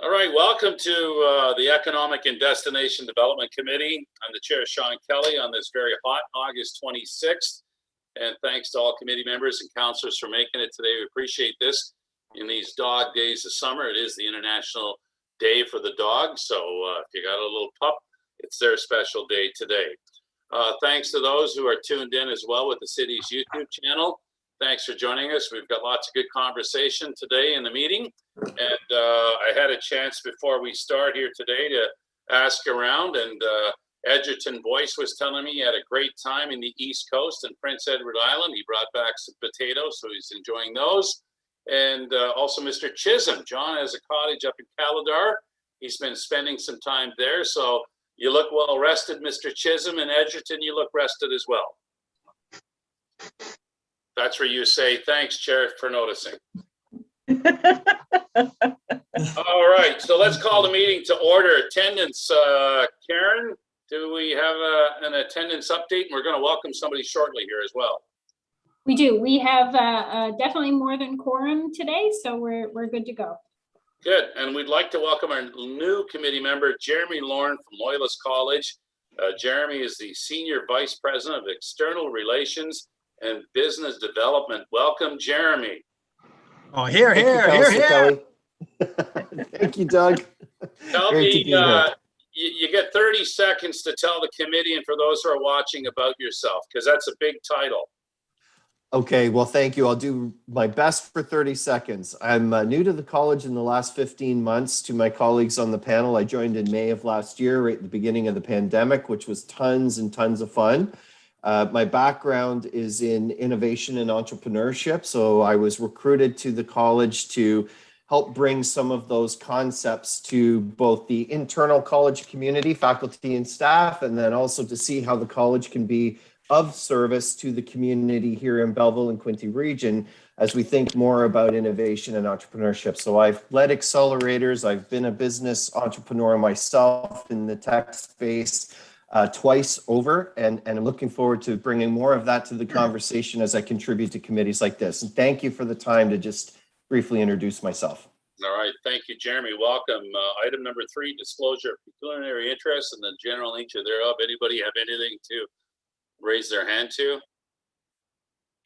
All right, welcome to the Economic and Destination Development Committee. I'm the chair, Sean Kelly, on this very hot August 26th. And thanks to all committee members and councilors for making it today. We appreciate this. In these dog days of summer, it is the International Day for the Dog. So if you got a little pup, it's their special day today. Thanks to those who are tuned in as well with the city's YouTube channel. Thanks for joining us. We've got lots of good conversation today in the meeting. And I had a chance before we start here today to ask around, and Edgerton Boyce was telling me he had a great time in the East Coast and Prince Edward Island. He brought back some potatoes, so he's enjoying those. And also Mr. Chisholm. John has a cottage up in Caladar. He's been spending some time there. So you look well rested, Mr. Chisholm, and Edgerton, you look rested as well. That's where you say, thanks, Chair, for noticing. All right, so let's call the meeting to order. Attendance, Karen, do we have an attendance update? We're going to welcome somebody shortly here as well. We do. We have definitely more than quorum today, so we're good to go. Good, and we'd like to welcome our new committee member, Jeremy Lorne from Loyalist College. Jeremy is the Senior Vice President of External Relations and Business Development. Welcome, Jeremy. Oh, here. Thank you, Doug. Tell me, you get 30 seconds to tell the committee and for those who are watching about yourself, because that's a big title. Okay, well, thank you. I'll do my best for 30 seconds. I'm new to the college in the last 15 months. To my colleagues on the panel, I joined in May of last year, right at the beginning of the pandemic, which was tons and tons of fun. My background is in innovation and entrepreneurship. So I was recruited to the college to help bring some of those concepts to both the internal college community, faculty and staff, and then also to see how the college can be of service to the community here in Belleville and Quinte region as we think more about innovation and entrepreneurship. So I've led accelerators. I've been a business entrepreneur myself in the tech space twice over, and I'm looking forward to bringing more of that to the conversation as I contribute to committees like this. And thank you for the time to just briefly introduce myself. All right, thank you, Jeremy. Welcome. Item number 3, disclosure of pecuniary interest and the general nature thereof. Anybody have anything to raise their hand to?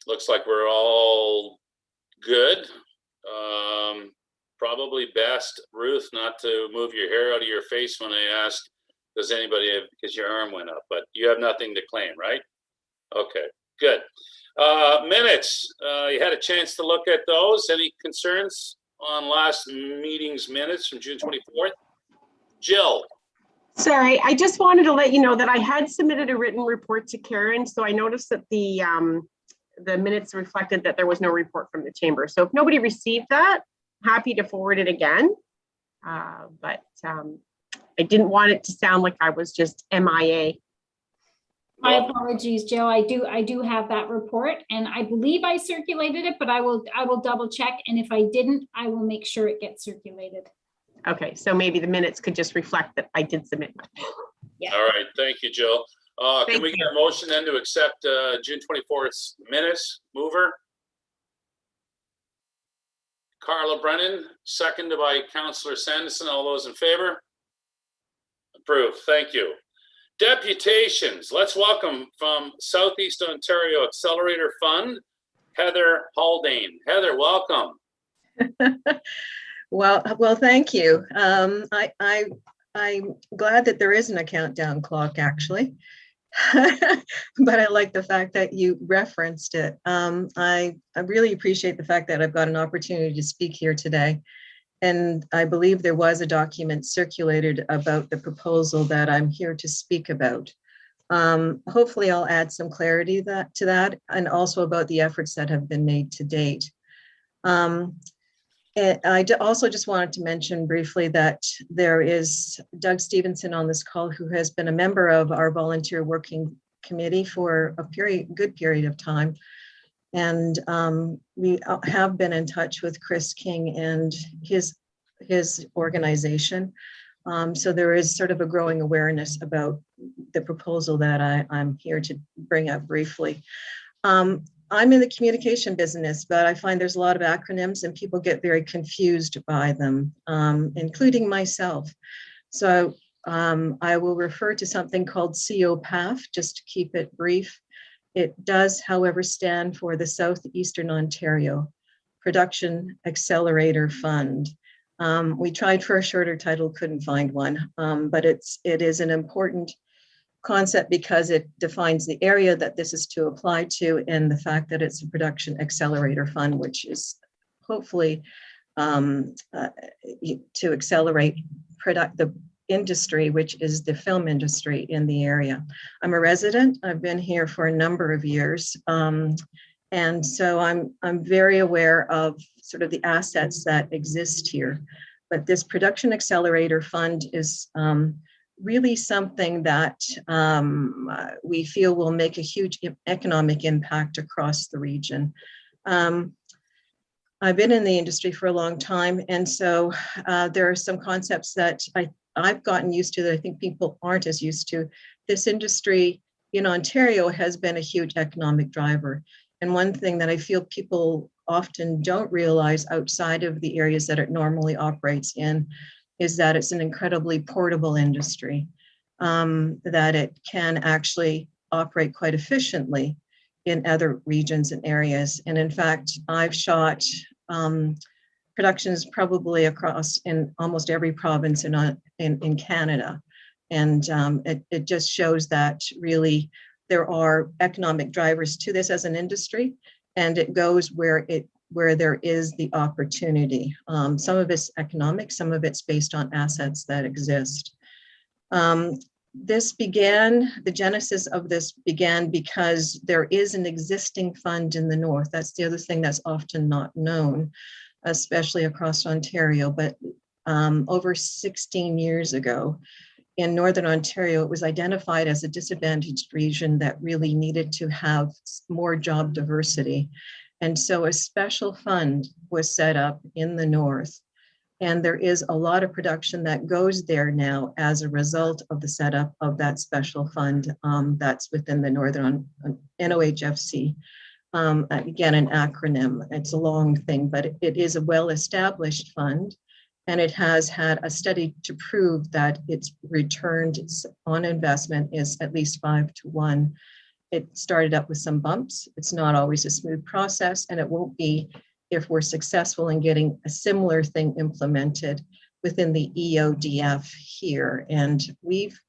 Looks like we're all good. Probably best, Ruth, not to move your hair out of your face when I ask, does anybody have, because your arm went up, but you have nothing to claim, right? Okay, good. Minutes, you had a chance to look at those. Any concerns on last meeting's minutes from June 24th? Jill. Sorry, I just wanted to let you know that I had submitted a written report to Karen, so I noticed that the minutes reflected that there was no report from the chamber. So if nobody received that, happy to forward it again. But I didn't want it to sound like I was just MIA. My apologies, Jill. I do have that report, and I believe I circulated it, but I will double check. And if I didn't, I will make sure it gets circulated. Okay, so maybe the minutes could just reflect that I did submit one. Yeah. All right, thank you, Jill. Can we get a motion then to accept June 24th minutes? Mover? Carla Brennan, seconded by Councillor Sanderson. All those in favor? Approved, thank you. Deputations, let's welcome from Southeast Ontario Accelerator Fund, Heather Haldane. Heather, welcome. Well, thank you. I'm glad that there isn't a countdown clock, actually, but I like the fact that you referenced it. I really appreciate the fact that I've got an opportunity to speak here today. And I believe there was a document circulated about the proposal that I'm here to speak about. Hopefully I'll add some clarity to that and also about the efforts that have been made to date. I also just wanted to mention briefly that there is Doug Stevenson on this call who has been a member of our volunteer working committee for a good period of time. And we have been in touch with Chris King and his organization. So there is sort of a growing awareness about the proposal that I'm here to bring up briefly. I'm in the communication business, but I find there's a lot of acronyms and people get very confused by them, including myself. So I will refer to something called COPAF, just to keep it brief. It does, however, stand for the Southeastern Ontario Production Accelerator Fund. We tried for a shorter title, couldn't find one, but it is an important concept because it defines the area that this is to apply to, and the fact that it's a production accelerator fund, which is hopefully to accelerate the industry, which is the film industry in the area. I'm a resident. I've been here for a number of years. And so I'm very aware of sort of the assets that exist here. But this production accelerator fund is really something that we feel will make a huge economic impact across the region. I've been in the industry for a long time, and so there are some concepts that I've gotten used to that I think people aren't as used to. This industry in Ontario has been a huge economic driver. And one thing that I feel people often don't realize outside of the areas that it normally operates in is that it's an incredibly portable industry, that it can actually operate quite efficiently in other regions and areas. And in fact, I've shot productions probably across in almost every province in Canada. And it just shows that really there are economic drivers to this as an industry, and it goes where there is the opportunity. Some of it's economic, some of it's based on assets that exist. The genesis of this began because there is an existing fund in the north. That's the other thing that's often not known, especially across Ontario. But over 16 years ago, in Northern Ontario, it was identified as a disadvantaged region that really needed to have more job diversity. And so a special fund was set up in the north. And there is a lot of production that goes there now as a result of the setup of that special fund that's within the Northern NOHFC. Again, an acronym. It's a long thing, but it is a well-established fund. And it has had a study to prove that its return on investment is at least 5 to 1. It started up with some bumps. It's not always a smooth process, and it won't be if we're successful in getting a similar thing implemented within the EODF here. And we've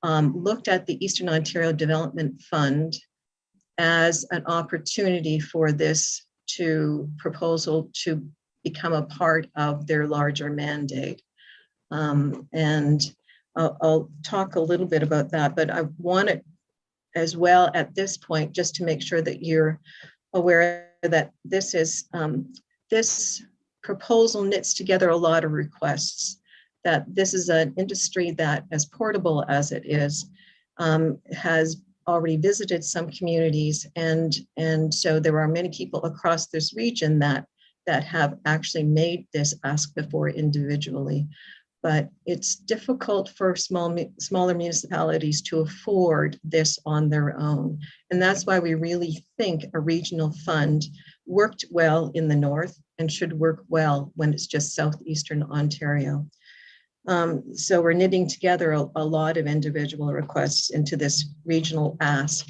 looked at the Eastern Ontario Development Fund as an opportunity for this proposal to become a part of their larger mandate. And I'll talk a little bit about that, but I want it as well at this point, just to make sure that you're aware that this proposal knits together a lot of requests, that this is an industry that, as portable as it is, has already visited some communities. And so there are many people across this region that have actually made this ask before individually. But it's difficult for smaller municipalities to afford this on their own. And that's why we really think a regional fund worked well in the north and should work well when it's just southeastern Ontario. So we're knitting together a lot of individual requests into this regional ask.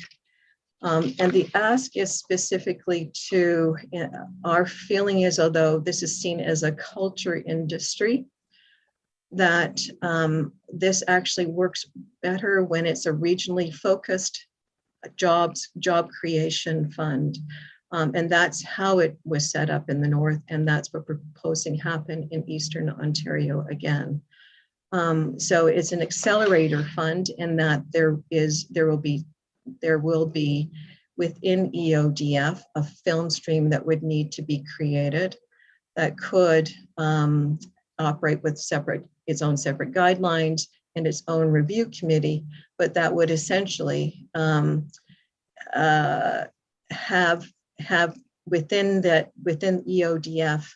And the ask is specifically to, our feeling is, although this is seen as a culture industry, that this actually works better when it's a regionally focused job creation fund. And that's how it was set up in the north, and that's what we're proposing happen in Eastern Ontario again. So it's an accelerator fund in that there will be within EODF a film stream that would need to be created that could operate with its own separate guidelines and its own review committee, but that would essentially have within EODF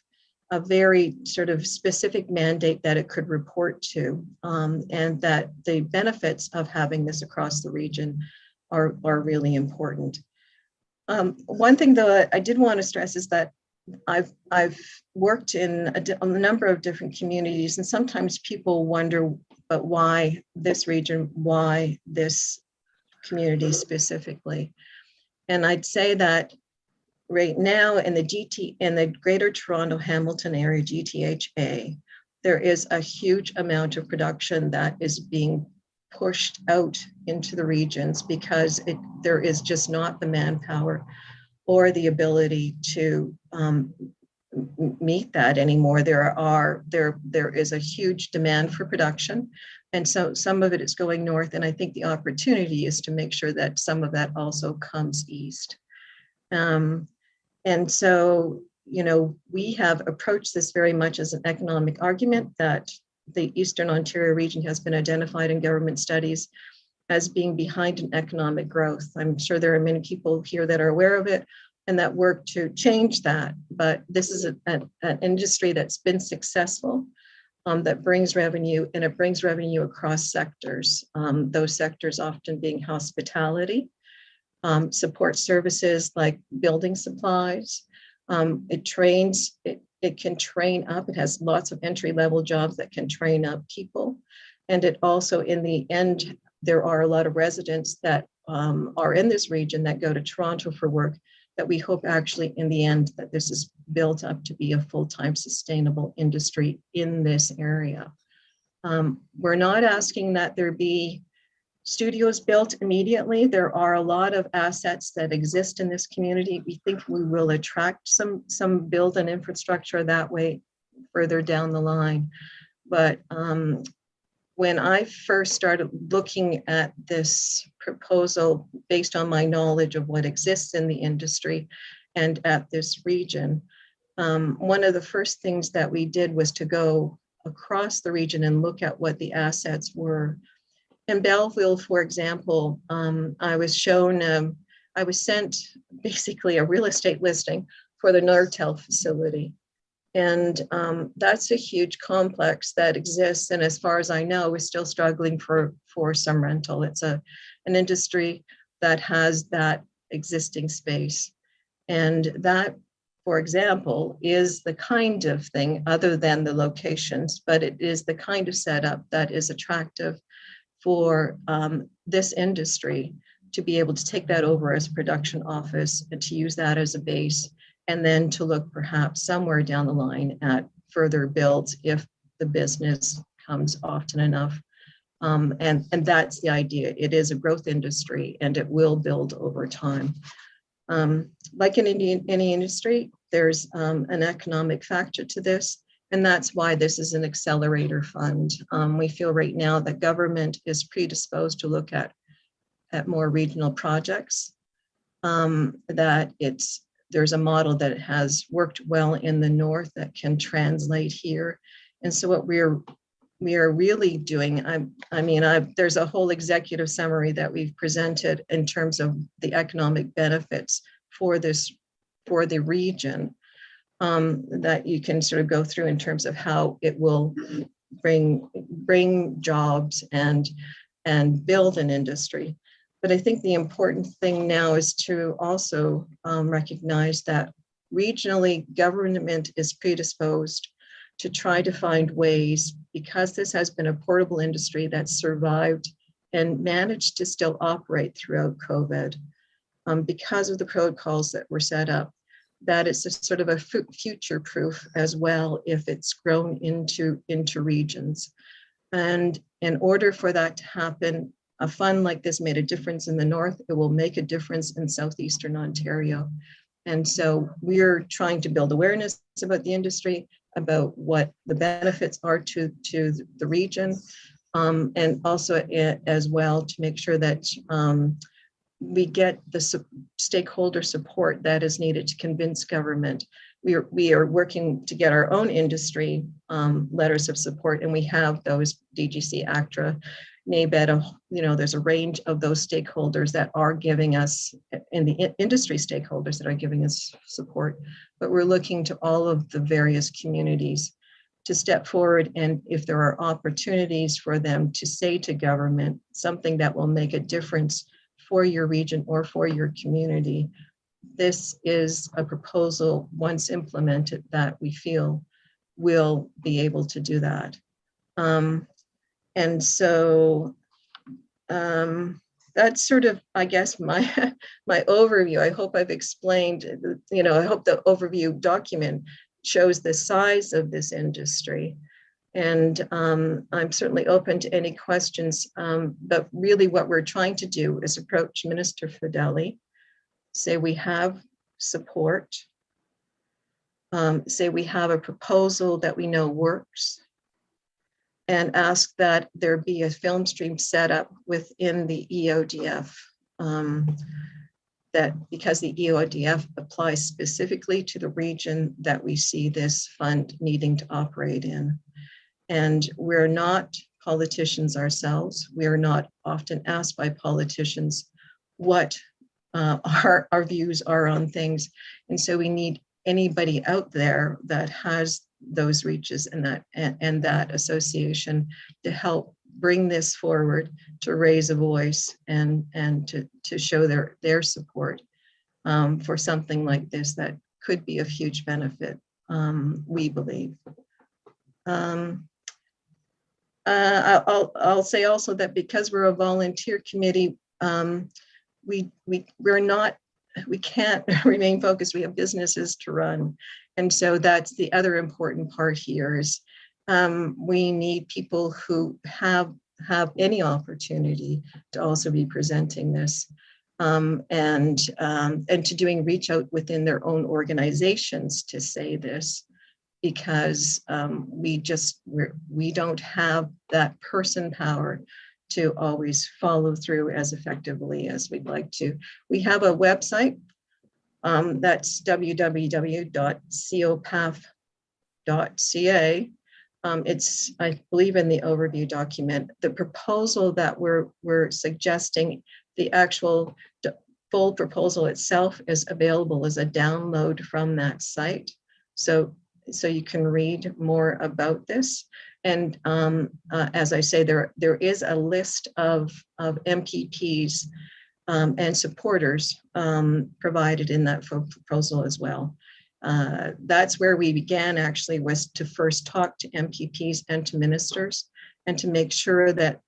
a very sort of specific mandate that it could report to, and that the benefits of having this across the region are really important. One thing though I did want to stress is that I've worked in a number of different communities, and sometimes people wonder, but why this region, why this community specifically? And I'd say that right now in the Greater Toronto Hamilton area, GTHA, there is a huge amount of production that is being pushed out into the regions because there is just not the manpower or the ability to meet that anymore. There is a huge demand for production, and so some of it is going north, and I think the opportunity is to make sure that some of that also comes east. And so, you know, we have approached this very much as an economic argument that the Eastern Ontario region has been identified in government studies as being behind in economic growth. I'm sure there are many people here that are aware of it and that work to change that. But this is an industry that's been successful, that brings revenue, and it brings revenue across sectors. Those sectors often being hospitality, support services like building supplies. It can train up. It has lots of entry-level jobs that can train up people. And it also, in the end, there are a lot of residents that are in this region that go to Toronto for work, that we hope actually in the end that this is built up to be a full-time sustainable industry in this area. We're not asking that there be studios built immediately. There are a lot of assets that exist in this community. We think we will attract some build and infrastructure that way further down the line. But when I first started looking at this proposal based on my knowledge of what exists in the industry and at this region, one of the first things that we did was to go across the region and look at what the assets were. In Belleville, for example, I was sent basically a real estate listing for the Nortel facility. And that's a huge complex that exists. And as far as I know, we're still struggling for some rental. It's an industry that has that existing space. And that, for example, is the kind of thing, other than the locations, but it is the kind of setup that is attractive for this industry to be able to take that over as a production office and to use that as a base, and then to look perhaps somewhere down the line at further builds if the business comes often enough. And that's the idea. It is a growth industry and it will build over time. Like in any industry, there's an economic factor to this. And that's why this is an accelerator fund. We feel right now that government is predisposed to look at more regional projects, that there's a model that has worked well in the north that can translate here. And so what we are really doing, there's a whole executive summary that we've presented in terms of the economic benefits for the region. That you can sort of go through in terms of how it will bring jobs and build an industry. But I think the important thing now is to also recognize that regionally government is predisposed to try to find ways, because this has been a portable industry that survived and managed to still operate throughout COVID, because of the protocols that were set up, that it's a sort of a future proof as well if it's grown into regions. And in order for that to happen, a fund like this made a difference in the north. It will make a difference in southeastern Ontario. And so we're trying to build awareness about the industry, about what the benefits are to the region, and also as well to make sure that we get the stakeholder support that is needed to convince government. We are working to get our own industry letters of support, and we have those DGC, ACTRA, NABED, there's a range of those stakeholders that are giving us, and the industry stakeholders that are giving us support. But we're looking to all of the various communities to step forward, and if there are opportunities for them to say to government something that will make a difference for your region or for your community, this is a proposal, once implemented, that we feel will be able to do that. And so that's sort of, I guess, my overview. I hope I've explained, I hope the overview document shows the size of this industry. And I'm certainly open to any questions, but really what we're trying to do is approach Minister Fedeli, say we have support, say we have a proposal that we know works, and ask that there be a film stream set up within the EODF, that because the EODF applies specifically to the region that we see this fund needing to operate in. And we're not politicians ourselves. We are not often asked by politicians what our views are on things. And so we need anybody out there that has those reaches and that association to help bring this forward, to raise a voice and to show their support for something like this that could be of huge benefit, we believe. I'll say also that because we're a volunteer committee, we can't remain focused. We have businesses to run. And so that's the other important part here is we need people who have any opportunity to also be presenting this and to doing reach out within their own organizations to say this, because we don't have that person power to always follow through as effectively as we'd like to. We have a website that's www.copaf.ca. It's, I believe, in the overview document. The proposal that we're suggesting, the actual full proposal itself is available as a download from that site. So you can read more about this. And as I say, there is a list of MPPs and supporters provided in that proposal as well. That's where we began, actually, was to first talk to MPPs and to ministers and to make sure that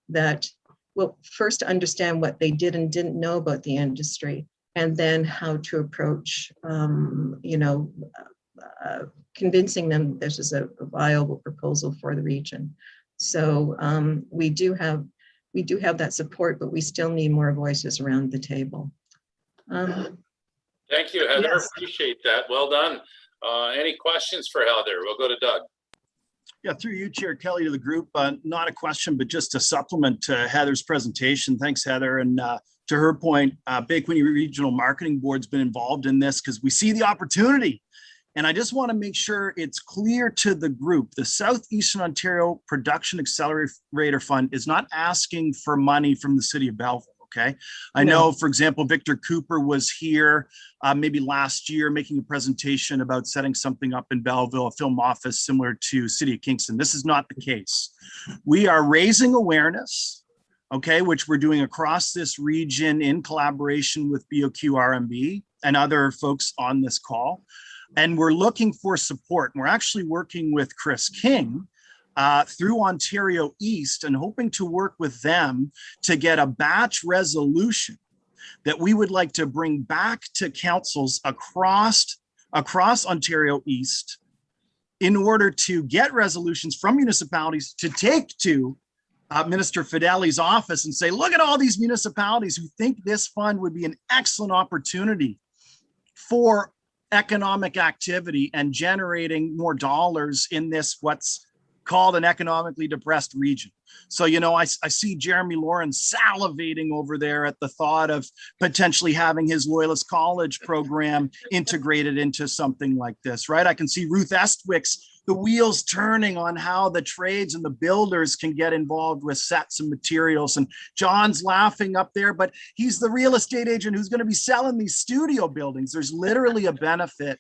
well, first to understand what they did and didn't know about the industry, and then how to approach, convincing them this is a viable proposal for the region. So we do have that support, but we still need more voices around the table. Thank you, Heather. Yes. Appreciate that. Well done. Any questions for Heather? We'll go to Doug. Yeah, through you, Chair Kelly, to the group. Not a question, but just a supplement to Heather's presentation. Thanks, Heather. And to her point, Bay Quinte Regional Marketing Board's been involved in this because we see the opportunity. And I just want to make sure it's clear to the group, the Southeastern Ontario Production Accelerator Fund is not asking for money from the City of Belleville, okay? I know, for example, Victor Cooper was here maybe last year making a presentation about setting something up in Belleville, a film office similar to City of Kingston. This is not the case. We are raising awareness, okay, which we're doing across this region in collaboration with BOQ RMB and other folks on this call. And we're looking for support. And we're actually working with Chris King through Ontario East and hoping to work with them to get a batch resolution that we would like to bring back to councils across Ontario East in order to get resolutions from municipalities to take to Minister Fedeli's office and say, look at all these municipalities who think this fund would be an excellent opportunity for economic activity and generating more dollars in this what's called an economically depressed region. So, I see Jeremy Lawrence salivating over there at the thought of potentially having his Loyalist College program integrated into something like this, right? I can see Ruth Estwick's the wheels turning on how the trades and the builders can get involved with sets and materials. And John's laughing up there, but he's the real estate agent who's going to be selling these studio buildings. There's literally a benefit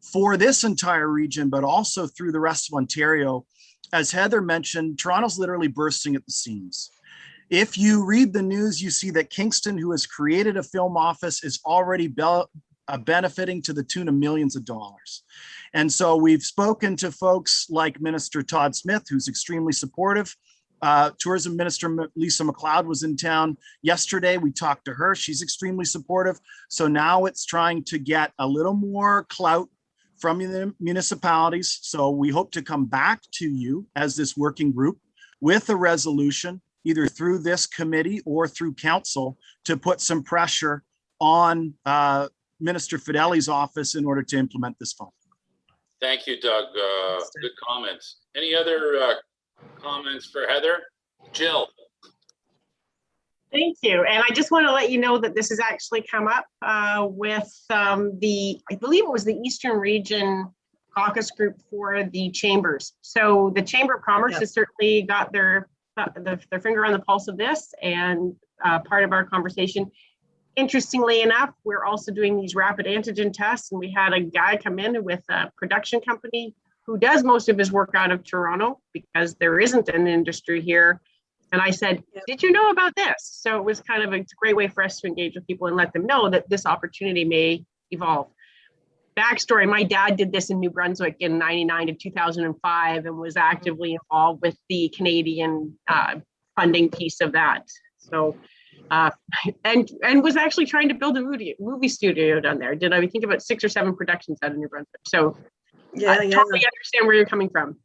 for this entire region, but also through the rest of Ontario. As Heather mentioned, Toronto's literally bursting at the seams. If you read the news, you see that Kingston, who has created a film office, is already benefiting to the tune of millions of dollars. And so we've spoken to folks like Minister Todd Smith, who's extremely supportive. Tourism Minister Lisa MacLeod was in town yesterday. We talked to her. She's extremely supportive. So now it's trying to get a little more clout from the municipalities. So we hope to come back to you as this working group with a resolution, either through this committee or through council, to put some pressure on Minister Fideli's office in order to implement this fund. Thank you, Doug. Good comments. Any other comments for Heather? Jill? Thank you. And I just want to let you know that this has actually come up with I believe it was the Eastern Region Caucus Group for the Chambers. So the Chamber of Commerce has certainly got their finger on the pulse of this, and part of our conversation. Interestingly enough, we're also doing these rapid antigen tests, and we had a guy come in with a production company who does most of his work out of Toronto because there isn't an industry here. And I said, did you know about this? So it was kind of a great way for us to engage with people and let them know that this opportunity may evolve. Backstory, my dad did this in New Brunswick in 99 to 2005 and was actively involved with the Canadian funding piece of that. So, and was actually trying to build a movie studio down there. Did I think about 6 or 7 productions out of New Brunswick? So I totally understand where you're coming from.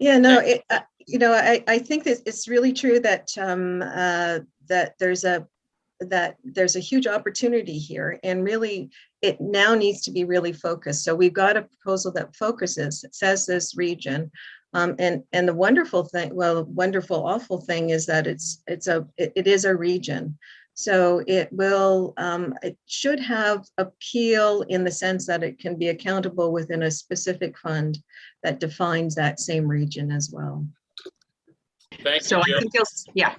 Yeah, no, I think that it's really true that that there's a huge opportunity here, and really it now needs to be really focused. So we've got a proposal that focuses, it says this region, and the wonderful thing, awful thing is that it is a region. So it should have appeal in the sense that it can be accountable within a specific fund that defines that same region as well. Thank so you,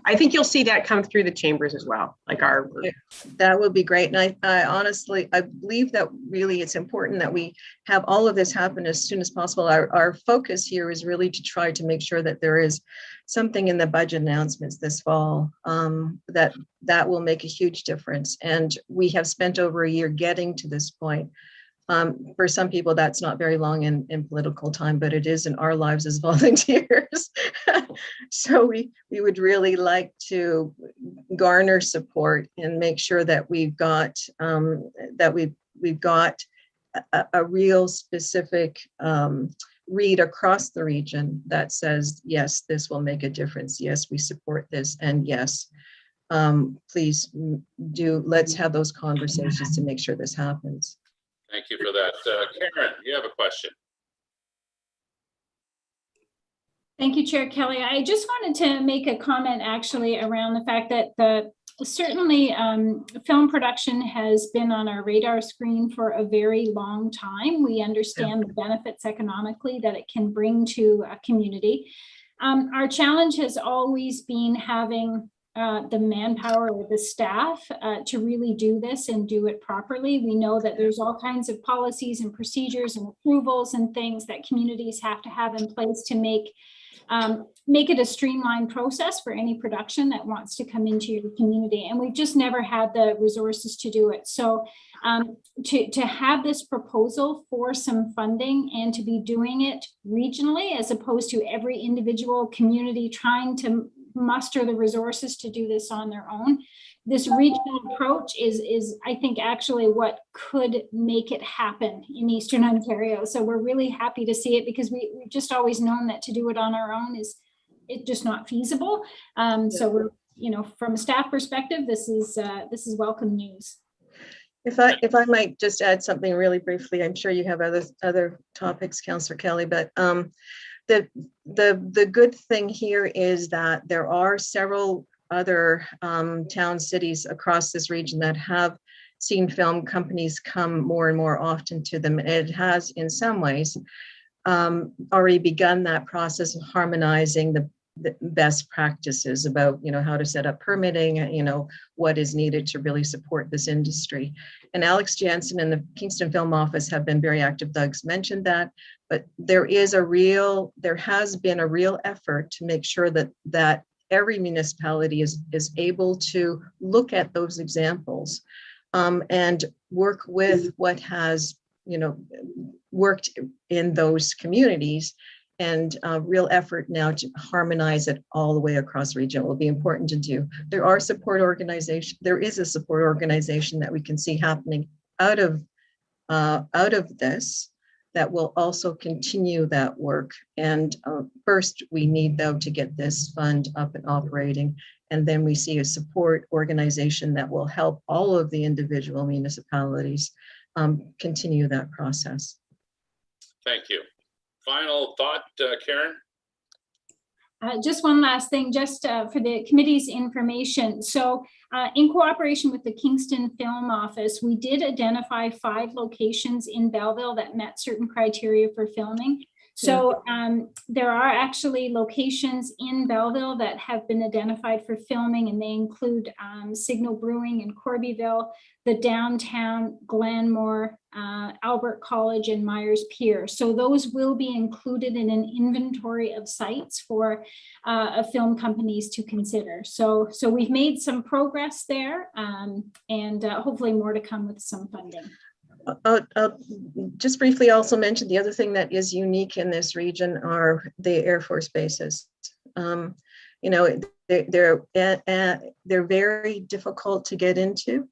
I think you'll see that come through the chambers as well, like our group. That would be great. And I honestly, I believe that really it's important that we have all of this happen as soon as possible. Our focus here is really to try to make sure that there is something in the budget announcements this fall that will make a huge difference. And we have spent over a year getting to this point. For some people, that's not very long in political time, but it is in our lives as volunteers. So we would really like to garner support and make sure that we've got a real specific read across the region that says, yes, this will make a difference. Yes, we support this, and yes, please let's have those conversations to make sure this happens. Thank you for that. Karen, you have a question. Thank you, Chair Kelly. I just wanted to make a comment actually around the fact that certainly film production has been on our radar screen for a very long time. We understand the benefits economically that it can bring to a community. Our challenge has always been having the manpower or the staff to really do this and do it properly. We know that there's all kinds of policies and procedures and approvals and things that communities have to have in place to make it a streamlined process for any production that wants to come into your community. And we've just never had the resources to do it. So to have this proposal for some funding and to be doing it regionally, as opposed to every individual community trying to muster the resources to do this on their own. This regional approach is I think actually what could make it happen in Eastern Ontario. So we're really happy to see it, because we've just always known that to do it on our own is just not feasible. So we're, from a staff perspective, this is welcome news. If I might just add something really briefly, I'm sure you have other topics, Councillor Kelly, but the good thing here is that there are several other towns, cities across this region that have seen film companies come more and more often to them. It has, in some ways, already begun that process of harmonizing the best practices about, how to set up permitting, what is needed to really support this industry. And Alex Jansen and the Kingston Film Office have been very active. Doug's mentioned that, but there has been a real effort to make sure that every municipality is able to look at those examples and work with what has, worked in those communities, and real effort now to harmonize it all the way across the region will be important to do. There is a support organization that we can see happening out of this that will also continue that work. And first, we need, though, to get this fund up and operating. And then we see a support organization that will help all of the individual municipalities continue that process. Thank you. Final thought, Karen? Just one last thing, just for the committee's information. So in cooperation with the Kingston Film Office, we did identify 5 locations in Belleville that met certain criteria for filming. So there are actually locations in Belleville that have been identified for filming, and they include Signal Brewing in Corbyville, the downtown Glenmore, Albert College, and Myers Pier. So those will be included in an inventory of sites for film companies to consider. So we've made some progress there, and hopefully more to come with some funding. Just briefly also mention the other thing that is unique in this region are the Air Force bases. They're very difficult to get into,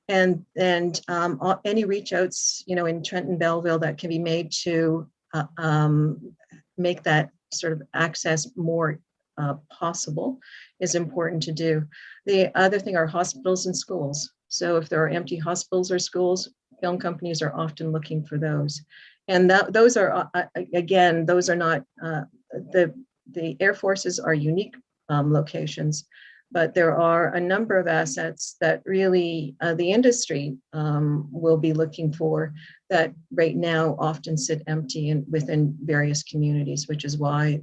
and any reach outs, in Trenton, Belleville, that can be made to make that sort of access more possible is important to do. The other thing are hospitals and schools. So if there are empty hospitals or schools, film companies are often looking for those. And those are, again, those are not, the Air Forces are unique locations, but there are a number of assets that really the industry will be looking for that right now often sit empty and within various communities, which is why,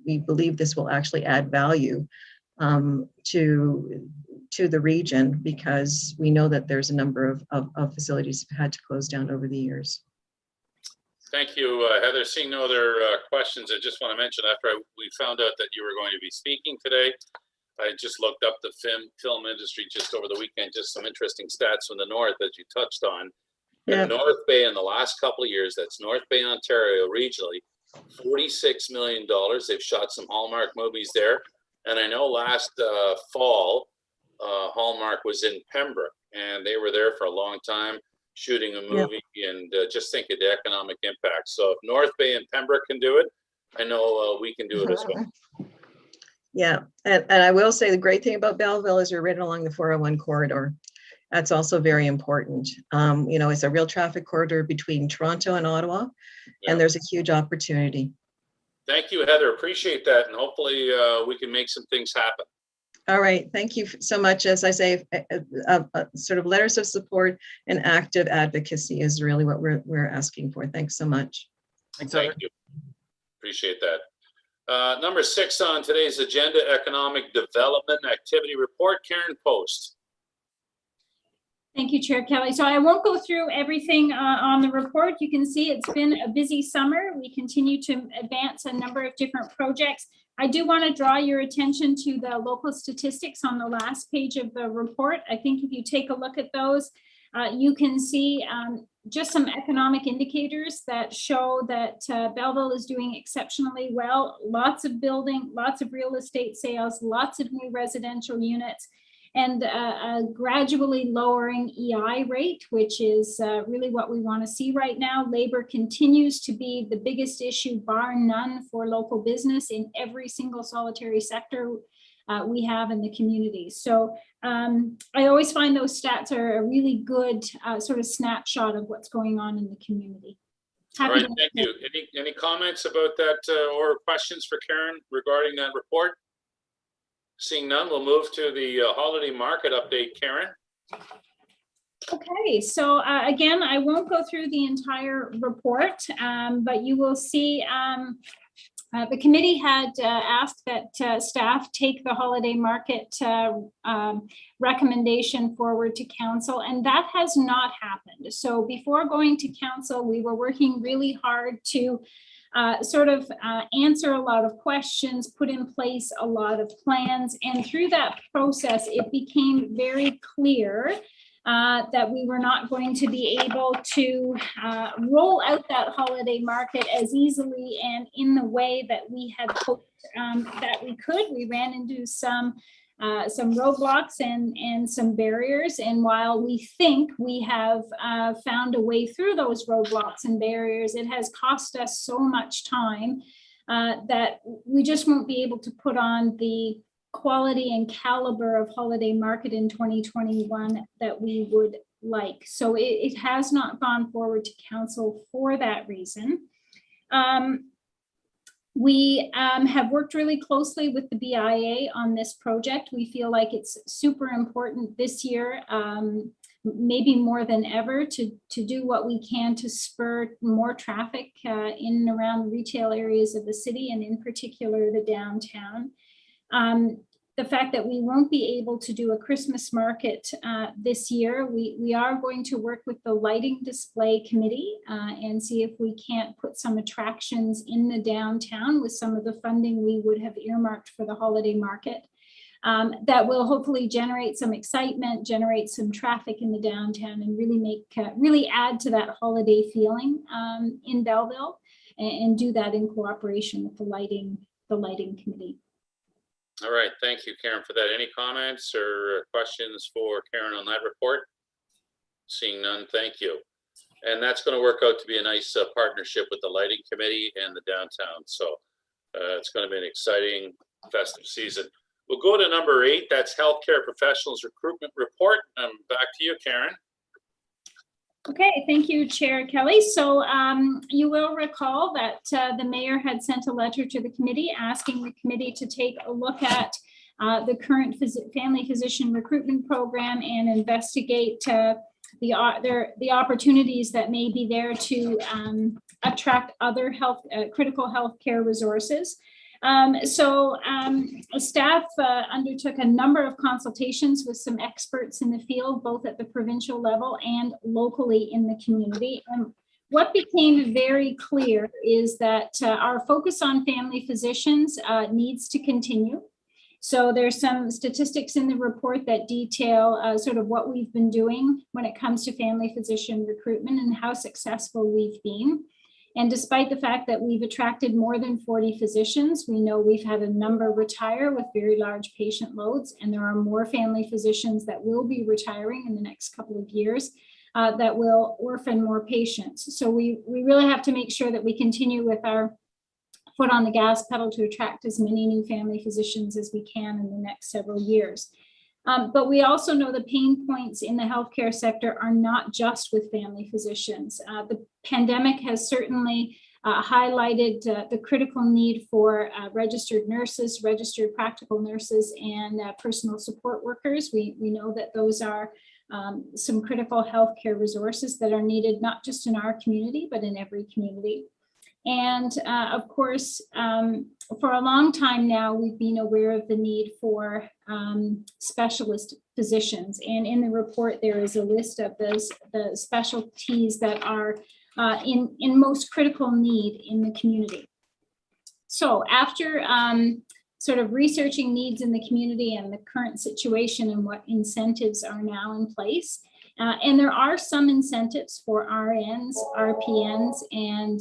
we believe this will actually add value to the region, because we know that there's a number of facilities that had to close down over the years. Thank you, Heather. Seeing no other questions, I just want to mention, after we found out that you were going to be speaking today, I just looked up the film industry just over the weekend, just some interesting stats from the north that you touched on. Yeah. In North Bay in the last couple of years, that's North Bay, Ontario, regionally, $46 million. They've shot some Hallmark movies there. And I know last fall, Hallmark was in Pembroke, and they were there for a long time shooting a movie. And just think of the economic impact. So if North Bay and Pembroke can do it, I know we can do it as well. Yeah, and I will say the great thing about Belleville is you're right along the 401 corridor. That's also very important. It's a real traffic corridor between Toronto and Ottawa, and there's a huge opportunity. Thank you, Heather. Appreciate that. And hopefully we can make some things happen. All right. Thank you so much. As I say, sort of letters of support and active advocacy is really what we're asking for. Thanks so much. Thanks, Thank Heather. you. Appreciate that. Number 6 on today's agenda, Economic Development Activity Report. Karen Post. Thank you, Chair Kelly. So I won't go through everything on the report. You can see it's been a busy summer. We continue to advance a number of different projects. I do want to draw your attention to the local statistics on the last page of the report. I think if you take a look at those, you can see just some economic indicators that show that Belleville is doing exceptionally well. Lots of building, lots of real estate sales, lots of new residential units, and a gradually lowering EI rate, which is really what we want to see right now. Labor continues to be the biggest issue, bar none, for local business in every single solitary sector we have in the community. So I always find those stats are a really good sort of snapshot of what's going on in the community. All right, thank you. Any comments about that or questions for Karen regarding that report? Seeing none, we'll move to the holiday market update, Karen. Okay, so again, I won't go through the entire report, but you will see the committee had asked that staff take the holiday market recommendation forward to council, and that has not happened. So before going to council, we were working really hard to answer a lot of questions, put in place a lot of plans. And through that process, it became very clear that we were not going to be able to roll out that holiday market as easily and in the way that we had hoped that we could. We ran into some roadblocks and some barriers. And while we think we have found a way through those roadblocks and barriers, it has cost us so much time that we just won't be able to put on the quality and caliber of holiday market in 2021 that we would like. So it has not gone forward to council for that reason. We have worked really closely with the BIA on this project. We feel like it's super important this year, maybe more than ever, to do what we can to spur more traffic in and around retail areas of the city, and in particular the downtown. The fact that we won't be able to do a Christmas market this year, we are going to work with the lighting display committee and see if we can't put some attractions in the downtown with some of the funding we would have earmarked for the holiday market. That will hopefully generate some excitement, generate some traffic in the downtown, and really really add to that holiday feeling in Belleville, and do that in cooperation with the lighting committee. All right, thank you, Karen, for that. Any comments or questions for Karen on that report? Seeing none, thank you. And that's going to work out to be a nice partnership with the lighting committee and the downtown. So it's going to be an exciting festive season. We'll go to number 8. That's healthcare professionals recruitment report. Back to you, Karen. Okay, thank you, Chair Kelly. So you will recall that the mayor had sent a letter to the committee asking the committee to take a look at the current family physician recruitment program and investigate the opportunities that may be there to attract other critical healthcare resources. Staff undertook a number of consultations with some experts in the field, both at the provincial level and locally in the community. And what became very clear is that our focus on family physicians needs to continue. So there's some statistics in the report that detail sort of what we've been doing when it comes to family physician recruitment and how successful we've been. And despite the fact that we've attracted more than 40 physicians, we know we've had a number retire with very large patient loads, and there are more family physicians that will be retiring in the next couple of years that will orphan more patients. So we really have to make sure that we continue with our foot on the gas pedal to attract as many new family physicians as we can in the next several years. But we also know the pain points in the healthcare sector are not just with family physicians. The pandemic has certainly highlighted the critical need for registered nurses, registered practical nurses, and personal support workers. We know that those are some critical healthcare resources that are needed not just in our community, but in every community. And of course, for a long time now, we've been aware of the need for specialist physicians. And in the report, there is a list of the specialties that are in most critical need in the community. So after sort of researching needs in the community and the current situation and what incentives are now in place, and there are some incentives for RNs, RPNs, and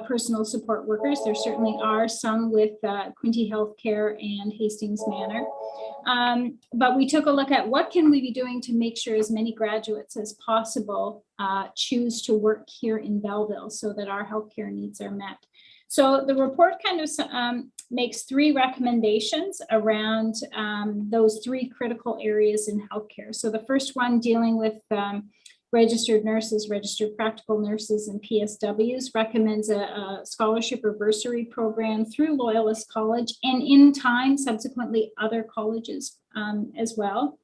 personal support workers. There certainly are some with Quinte Healthcare and Hastings Manor. But we took a look at what can we be doing to make sure as many graduates as possible choose to work here in Belleville so that our healthcare needs are met. So the report kind of makes 3 recommendations around those 3 critical areas in healthcare. So the first one, dealing with registered nurses, registered practical nurses, and PSWs, recommends a scholarship or bursary program through Loyalist College, and in time, subsequently other colleges as well.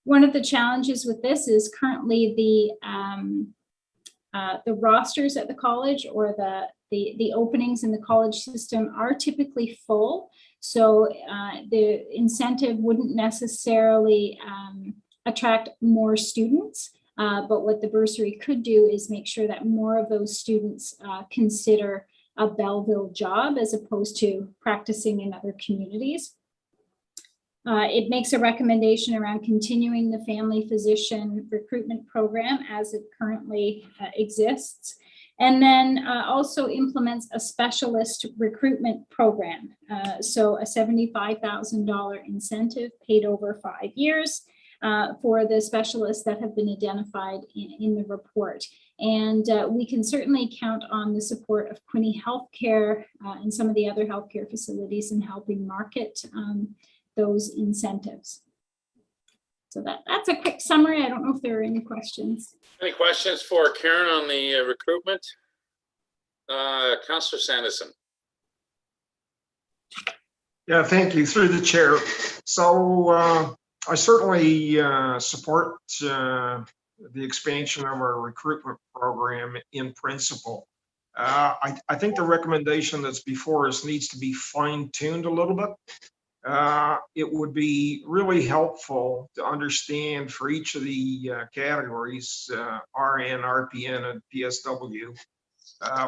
One of the challenges with this is currently the rosters at the college, or the openings in the college system, are typically full. So the incentive wouldn't necessarily attract more students. But what the bursary could do is make sure that more of those students consider a Belleville job as opposed to practicing in other communities. It makes a recommendation around continuing the family physician recruitment program as it currently exists. And then also implements a specialist recruitment program. So a $75,000 incentive paid over 5 years for the specialists that have been identified in the report. And we can certainly count on the support of Qhba Healthcare and some of the other healthcare facilities in helping market those incentives. So that's a quick summary. I don't know if there are any questions. Any questions for Karen on the recruitment? Councillor Sanderson. Yeah, thank you, through the chair. So I certainly support the expansion of our recruitment program in principle. I think the recommendation that's before us needs to be fine-tuned a little bit. It would be really helpful to understand for each of the categories, RN, RPN, and PSW,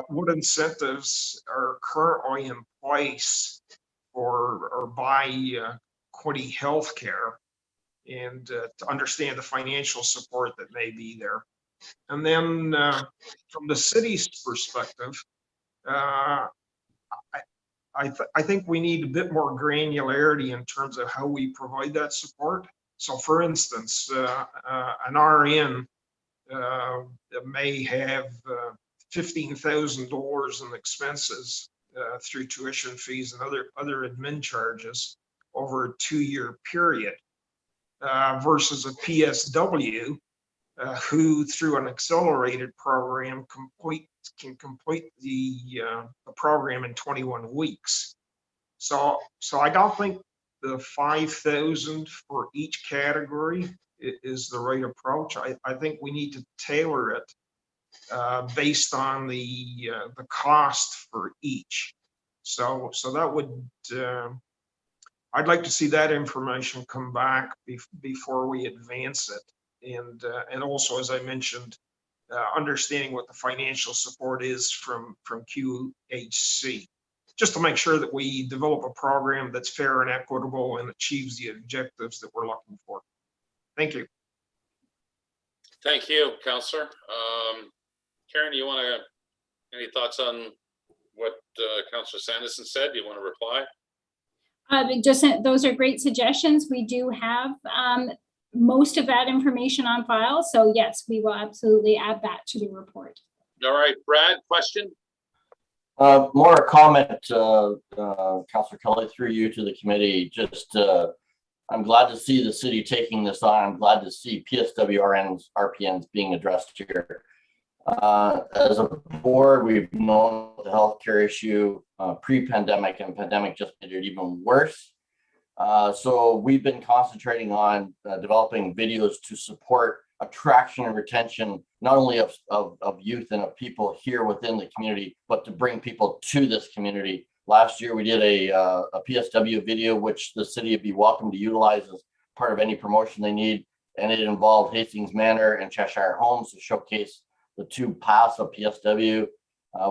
what incentives are currently in place for or by Qhba Healthcare, and to understand the financial support that may be there. And then from the city's perspective, I think we need a bit more granularity in terms of how we provide that support. So for instance, an RN may have $15,000 in expenses through tuition fees and other admin charges over a 2-year period, versus a PSW who through an accelerated program can complete the program in 21 weeks. So I don't think the 5,000 for each category is the right approach. I think we need to tailor it based on the cost for each. So that would I'd like to see that information come back before we advance it. And also, as I mentioned, understanding what the financial support is from QHC, just to make sure that we develop a program that's fair and equitable and achieves the objectives that we're looking for. Thank you. Thank you, Councillor. Karen, you want to, any thoughts on what Councillor Sanderson said? Do you want to reply? Just those are great suggestions. We do have most of that information on file. So yes, we will absolutely add that to the report. All right, Brad, question? More a comment, Councillor Kelly, through you to the committee. Just, I'm glad to see the city taking this on. I'm glad to see PSW RNs, RPNs being addressed here. As a board, we've known the healthcare issue pre-pandemic, and pandemic just made it even worse. So we've been concentrating on developing videos to support attraction and retention, not only of youth and of people here within the community, but to bring people to this community. Last year, we did a PSW video, which the city would be welcome to utilize as part of any promotion they need. And it involved Hastings Manor and Cheshire Homes to showcase the 2 paths of PSW.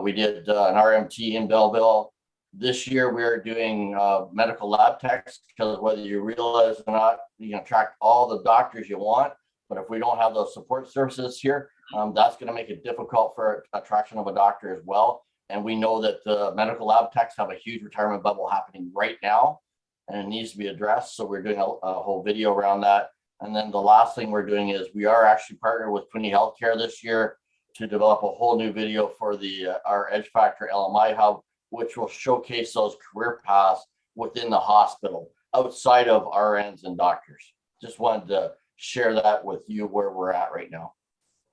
We did an RMT in Belleville. This year, we're doing medical lab techs, because whether you realize or not, you can attract all the doctors you want, but if we don't have those support services here, that's going to make it difficult for attraction of a doctor as well. And we know that the medical lab techs have a huge retirement bubble happening right now, and it needs to be addressed. So we're doing a whole video around that. And then the last thing we're doing is we are actually partnered with Qhba Healthcare this year to develop a whole new video for our Edge Factor LMI Hub, which will showcase those career paths within the hospital outside of RNs and doctors. Just wanted to share that with you where we're at right now.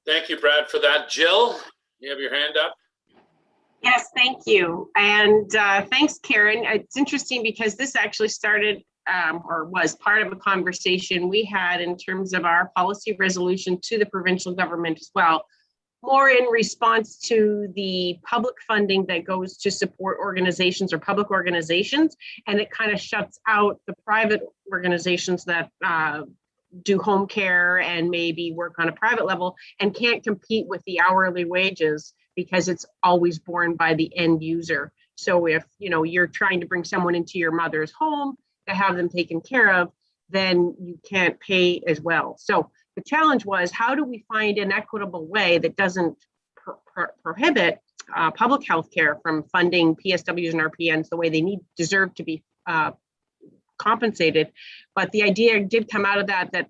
Thank you, Brad, for that. Jill, you have your hand up. Yes, thank you. And thanks, Karen. It's interesting because this actually started or was part of a conversation we had in terms of our policy resolution to the provincial government as well, more in response to the public funding that goes to support organizations or public organizations, and it kind of shuts out the private organizations that do home care and maybe work on a private level and can't compete with the hourly wages because it's always borne by the end user. So if you're trying to bring someone into your mother's home to have them taken care of, then you can't pay as well. So the challenge was, how do we find an equitable way that doesn't prohibit public health care from funding PSWs and RPNs the way they deserve to be compensated? But the idea did come out of that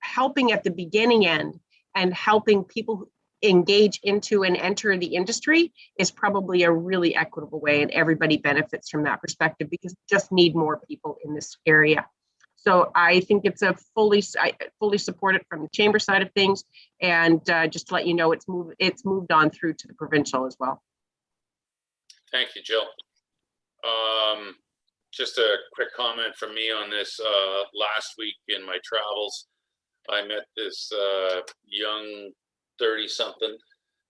helping at the beginning end and helping people engage into and enter the industry is probably a really equitable way, and everybody benefits from that perspective because we just need more people in this area. So I think it's I fully support it from the chamber side of things, and just to let you know, it's moved on through to the provincial as well. Thank you, Jill. Just a quick comment from me on this. Last week in my travels, I met this young 30-something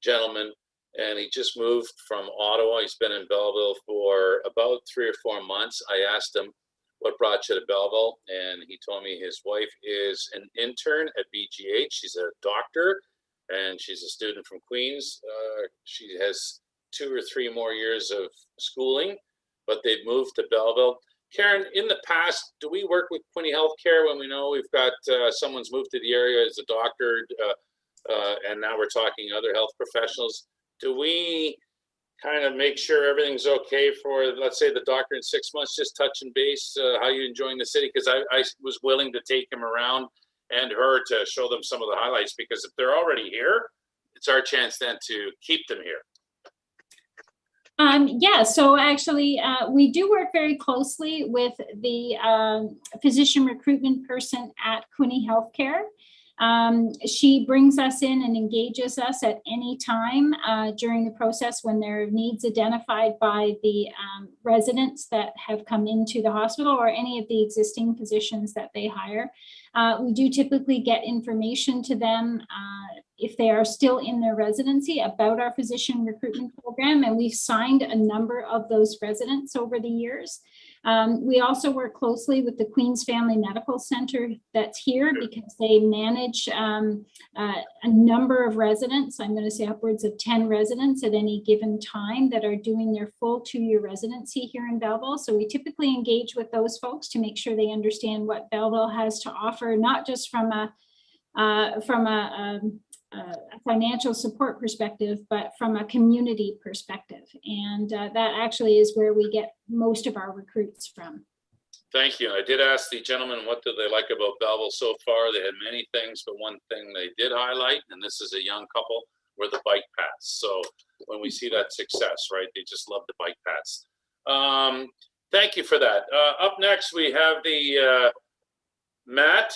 gentleman, and he just moved from Ottawa. He's been in Belleville for about 3 or 4 months. I asked him, what brought you to Belleville? And he told me his wife is an intern at BGH. She's a doctor, and she's a student from Queens. She has 2 or 3 more years of schooling, but they've moved to Belleville. Karen, in the past, do we work with Quinte Healthcare when we know we've got someone's moved to the area as a doctor, and now we're talking other health professionals? Do we kind of make sure everything's okay for, let's say, the doctor in 6 months, just touching base, how you enjoying the city? Because I was willing to take him around and her to show them some of the highlights, because if they're already here, it's our chance then to keep them here. Yeah, so actually, we do work very closely with the physician recruitment person at Quinte Healthcare. She brings us in and engages us at any time during the process when there are needs identified by the residents that have come into the hospital or any of the existing physicians that they hire. We do typically get information to them if they are still in their residency about our physician recruitment program, and we've signed a number of those residents over the years. We also work closely with the Queens Family Medical Center that's here because they manage a number of residents. I'm going to say upwards of 10 residents at any given time that are doing their full 2-year residency here in Belleville. So we typically engage with those folks to make sure they understand what Belleville has to offer, not just from a financial support perspective, but from a community perspective. And that actually is where we get most of our recruits from. Thank you. I did ask the gentleman, what do they like about Belleville so far? They had many things, but one thing they did highlight, and this is a young couple, were the bike paths. So when we see that success, right, they just love the bike paths. Thank you for that. Up next, we have the Matt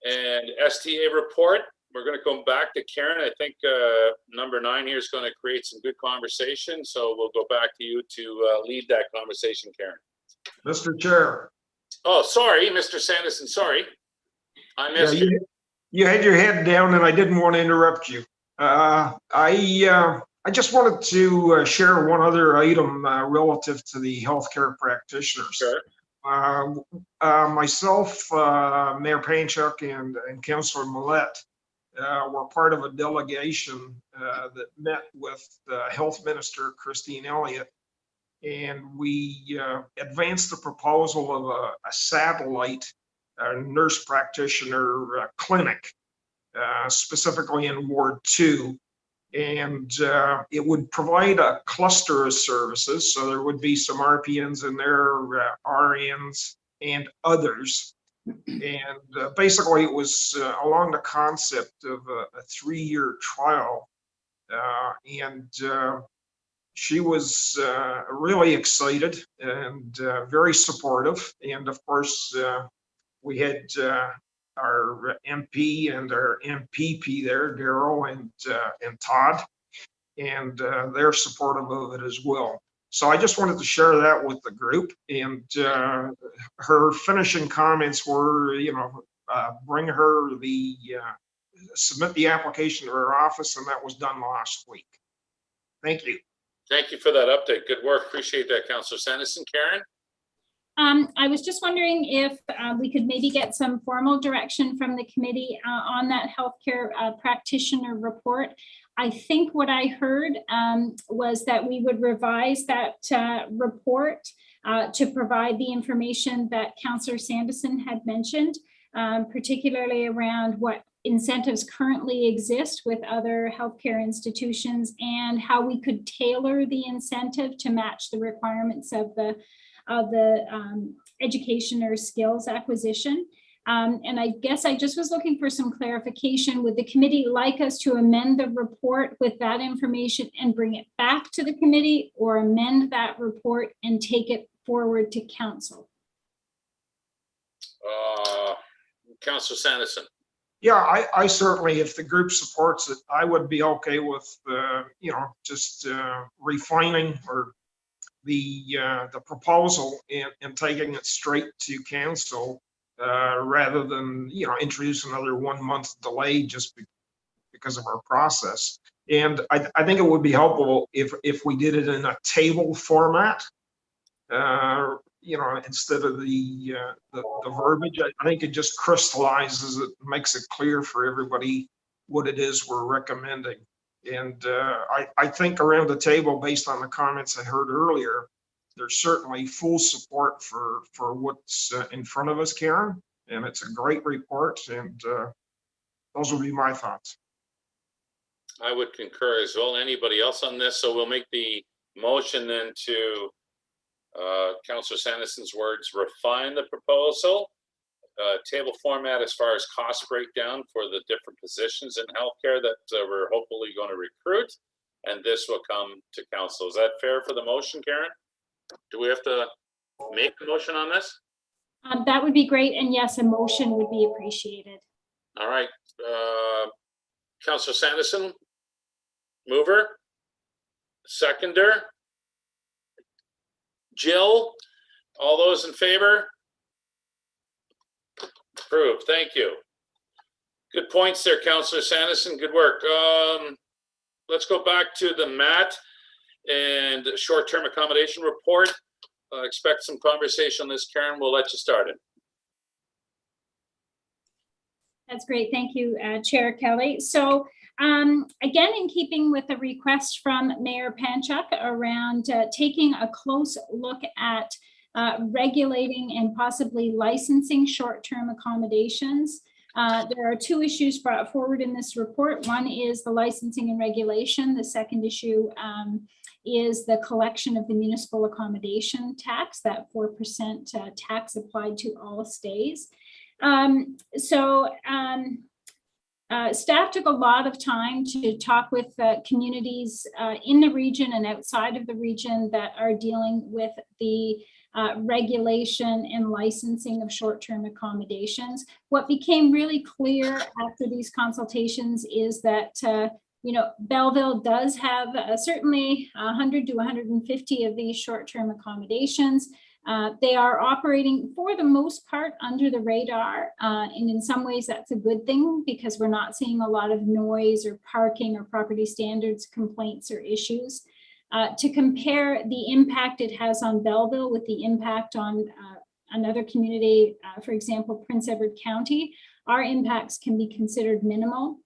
and STA report. We're going to come back to Karen. I think number 9 here is going to create some good conversation. So we'll go back to you to lead that conversation, Karen. Mr. Chair. Oh, sorry, Mr. Sanderson. Sorry. I missed you. You had your head down and I didn't want to interrupt you. I just wanted to share one other item relative to the healthcare practitioners. Sure. Myself, Mayor Painchuk, and Councillor Millette were part of a delegation that met with Health Minister Christine Elliott, and we advanced the proposal of a satellite nurse practitioner clinic, specifically in Ward 2. And it would provide a cluster of services. So there would be some RPNs in there, RNs, and others. And basically it was along the concept of a 3-year trial. And she was really excited and very supportive. And of course, we had our MP and our MPP there, Daryl and Todd, and they're supportive of it as well. So I just wanted to share that with the group. And her finishing comments were, bring her submit the application to her office, and that was done last week. Thank you. Thank you for that update. Good work. Appreciate that, Councillor Sanderson. Karen? I was just wondering if we could maybe get some formal direction from the committee on that healthcare practitioner report. I think what I heard was that we would revise that report to provide the information that Councillor Sanderson had mentioned, particularly around what incentives currently exist with other healthcare institutions and how we could tailor the incentive to match the requirements of the education or skills acquisition. And I guess I just was looking for some clarification. Would the committee like us to amend the report with that information and bring it back to the committee, or amend that report and take it forward to council? Councillor Sanderson. Yeah, I certainly, if the group supports it, I would be okay with, just refining or the proposal and taking it straight to council rather than, introduce another 1 month delay just because of our process. And I think it would be helpful if we did it in a table format, instead of the verbiage. I think it just crystallizes it, makes it clear for everybody what it is we're recommending. And I think around the table, based on the comments I heard earlier, there's certainly full support for what's in front of us, Karen, and it's a great report, and those would be my thoughts. I would concur as well. Anybody else on this? So we'll make the motion then to Councillor Sanderson's words, refine the proposal, table format as far as cost breakdown for the different positions in healthcare that we're hopefully going to recruit, and this will come to council. Is that fair for the motion, Karen? Do we have to make the motion on this? That would be great, and yes, a motion would be appreciated. All right. Councillor Sanderson, mover, seconder. Jill, all those in favor? Approved. Thank you. Good points there, Councillor Sanderson. Good work. Let's go back to the MAT and short-term accommodation report. Expect some conversation on this, Karen. We'll let you start it. That's great. Thank you, Chair Kelly. So again, in keeping with the request from Mayor Panchuk around taking a close look at regulating and possibly licensing short-term accommodations, there are two issues brought forward in this report. One is the licensing and regulation. The second issue is the collection of the municipal accommodation tax, that 4% tax applied to all stays. Staff took a lot of time to talk with communities in the region and outside of the region that are dealing with the regulation and licensing of short-term accommodations. What became really clear after these consultations is that Belleville does have certainly 100 to 150 of these short-term accommodations. They are operating for the most part under the radar, and in some ways that's a good thing because we're not seeing a lot of noise or parking or property standards complaints or issues. To compare the impact it has on Belleville with the impact on another community, for example, Prince Edward County, our impacts can be considered minimal.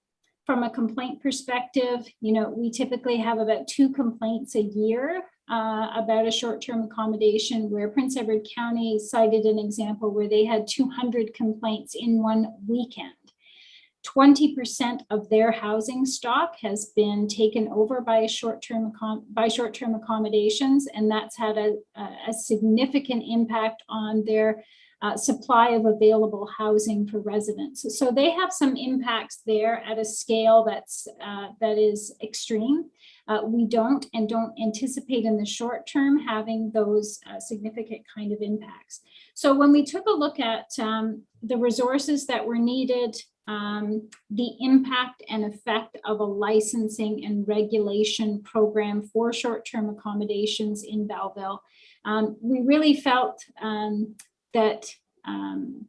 From a complaint perspective, we typically have about 2 complaints a year about a short-term accommodation, where Prince Edward County cited an example where they had 200 complaints in one weekend. 20% of their housing stock has been taken over by short-term accommodations, and that's had a significant impact on their supply of available housing for residents. So they have some impacts there at a scale that is extreme. We don't anticipate in the short term having those significant kind of impacts. So when we took a look at the resources that were needed, the impact and effect of a licensing and regulation program for short-term accommodations in Belleville, we really felt that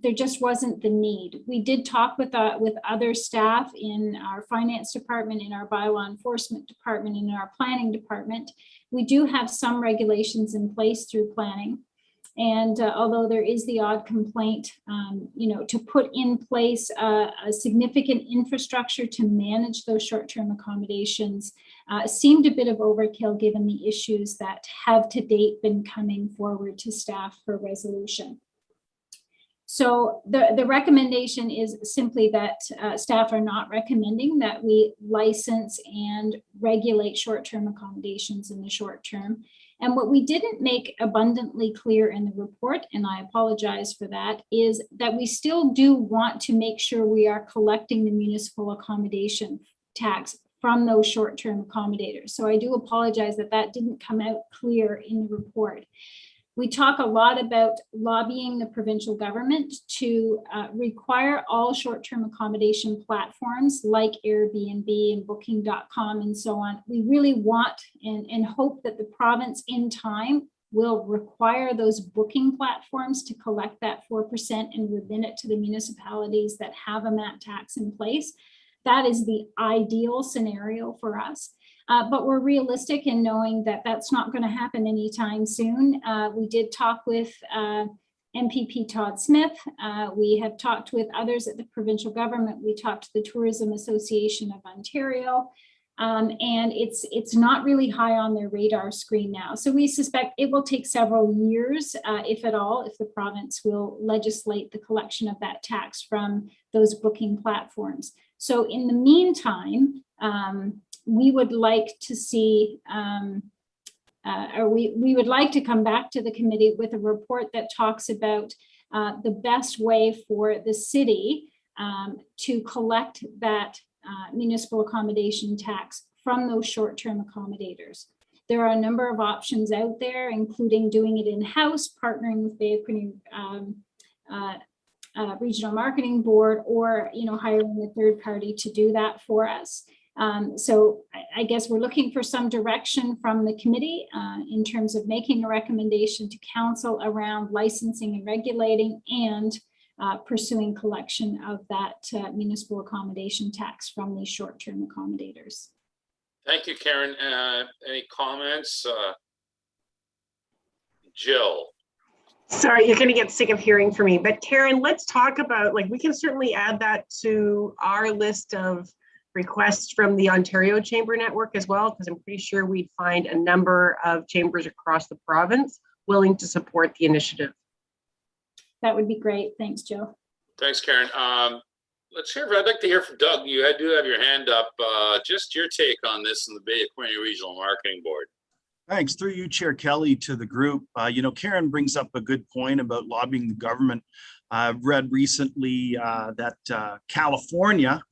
there just wasn't the need. We did talk with other staff in our finance department, in our bylaw enforcement department, in our planning department. We do have some regulations in place through planning. And although there is the odd complaint, to put in place a significant infrastructure to manage those short-term accommodations seemed a bit of overkill given the issues that have to date been coming forward to staff for resolution. So the recommendation is simply that staff are not recommending that we license and regulate short-term accommodations in the short term. And what we didn't make abundantly clear in the report, and I apologize for that, is that we still do want to make sure we are collecting the municipal accommodation tax from those short-term accommodators. So I do apologize that that didn't come out clear in the report. We talk a lot about lobbying the provincial government to require all short-term accommodation platforms like Airbnb and Booking.com and so on. We really want and hope that the province in time will require those booking platforms to collect that 4% and remit it to the municipalities that have a MAT tax in place. That is the ideal scenario for us. But we're realistic in knowing that that's not going to happen anytime soon. We did talk with MPP Todd Smith. We have talked with others at the provincial government. We talked to the Tourism Association of Ontario, and it's not really high on their radar screen now. So we suspect it will take several years, if at all, if the province will legislate the collection of that tax from those booking platforms. So in the meantime, we would like to see, we would like to come back to the committee with a report that talks about the best way for the city to collect that municipal accommodation tax from those short-term accommodators. There are a number of options out there, including doing it in-house, partnering with Bay of Quinte Regional Marketing Board, or hiring a third party to do that for us. So I guess we're looking for some direction from the committee in terms of making a recommendation to council around licensing and regulating and pursuing collection of that municipal accommodation tax from these short-term accommodators. Thank you, Karen. Any comments? Jill. Sorry, you're going to get sick of hearing from me, but Karen, let's talk about, we can certainly add that to our list of requests from the Ontario Chamber Network as well, because I'm pretty sure we'd find a number of chambers across the province willing to support the initiative. That would be great. Thanks, Jill. Thanks, Karen. Let's hear. I'd like to hear from Doug. You do have your hand up. Just your take on this in the Bay of Quinte Regional Marketing Board. Thanks. Through you, Chair Kelly, to the group. Karen brings up a good point about lobbying the government. I've read recently that California,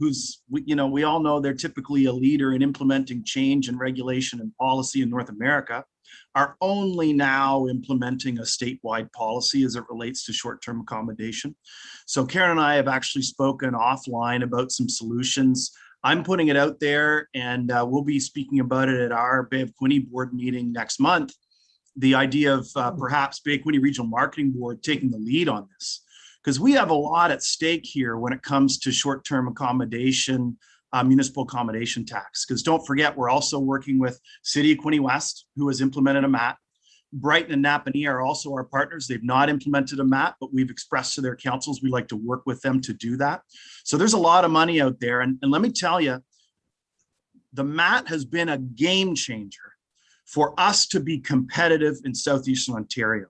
we all know they're typically a leader in implementing change and regulation and policy in North America, are only now implementing a statewide policy as it relates to short-term accommodation. So Karen and I have actually spoken offline about some solutions. I'm putting it out there, and we'll be speaking about it at our Bay of Quinte board meeting next month. The idea of perhaps Bay of Quinte Regional Marketing Board taking the lead on this, because we have a lot at stake here when it comes to short-term accommodation, municipal accommodation tax. Because don't forget, we're also working with City of Quinte West, who has implemented a MAT. Brighton and Napanee are also our partners. They've not implemented a MAT, but we've expressed to their councils we'd like to work with them to do that. So there's a lot of money out there. And let me tell you, the MAT has been a game changer for us to be competitive in Southeastern Ontario.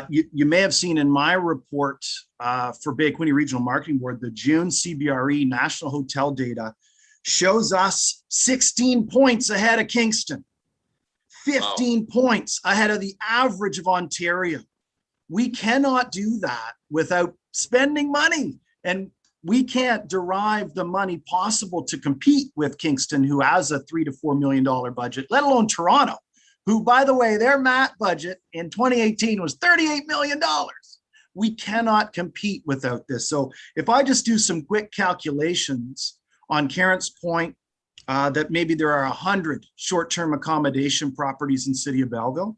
You may have seen in my report for Bay of Quinte Regional Marketing Board, the June CBRE national hotel data shows us 16 points ahead of Kingston, 15 points ahead of the average of Ontario. We cannot do that without spending money, and we can't derive the money possible to compete with Kingston, who has a $3 to $4 million budget, let alone Toronto, who, by the way, their MAT budget in 2018 was $38 million. We cannot compete without this. So if I just do some quick calculations on Karen's point that maybe there are 100 short-term accommodation properties in City of Belleville,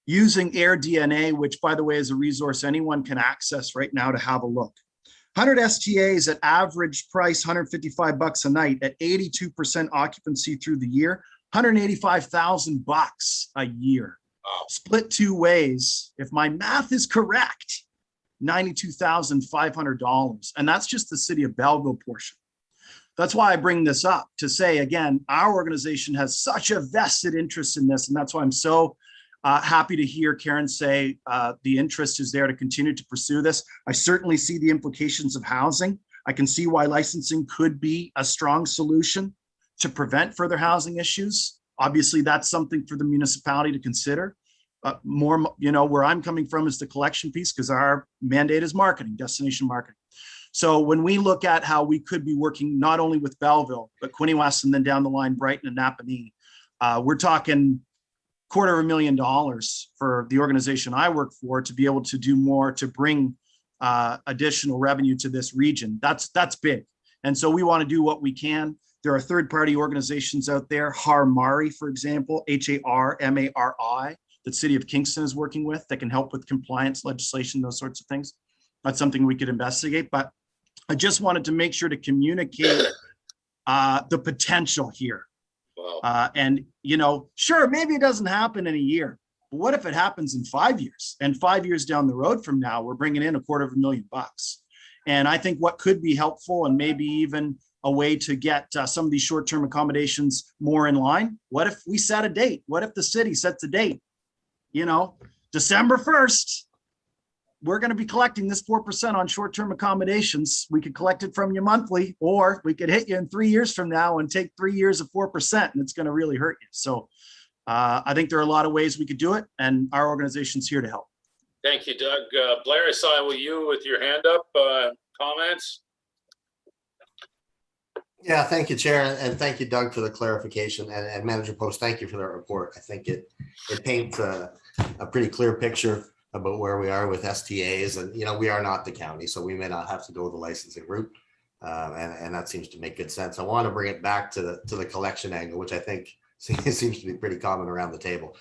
using AirDNA, which, by the way, is a resource anyone can access right now to have a look. 100 STAs at average price, $155 a night at 82% occupancy through the year, $185,000 a year. Wow. Split two ways, if my math is correct, $92,500. And that's just the City of Belleville portion. that's why I bring this up to say, again, our organization has such a vested interest in this. And that's why I'm so happy to hear Karen say the interest is there to continue to pursue this. I certainly see the implications of housing. I can see why licensing could be a strong solution to prevent further housing issues. Obviously, that's something for the municipality to consider. More, where I'm coming from is the collection piece, because our mandate is marketing, destination marketing. So when we look at how we could be working not only with Belleville, but Quinte West, and then down the line, Brighton and Napanee, we're talking $250,000 for the organization I work for to be able to do more to bring additional revenue to this region. That's big. And so we want to do what we can. There are third-party organizations out there, HARMARI, for example, HARMARI, that City of Kingston is working with, that can help with compliance legislation, those sorts of things. That's something we could investigate. But I just wanted to make sure to communicate the potential here. Wow. And, sure, maybe it doesn't happen in a year, but what if it happens in 5 years? And 5 years down the road from now, we're bringing in $250,000. And I think what could be helpful, and maybe even a way to get some of these short-term accommodations more in line. What if we set a date? What if the city sets a date? December 1st, we're going to be collecting this 4% on short-term accommodations. We could collect it from you monthly, or we could hit you in 3 years from now and take 3 years of 4%, and it's going to really hurt you. So I think there are a lot of ways we could do it, and our organization's here to help. Thank you, Doug. Blair, I saw you with your hand up. Comments? Yeah, thank you, Chair, and thank you, Doug, for the clarification, and Manager Post, thank you for that report. I think it paints a pretty clear picture about where we are with STAs, and we are not the county, so we may not have to go the licensing route, and that seems to make good sense. I want to bring it back to the collection angle, which I think seems to be pretty common around the table.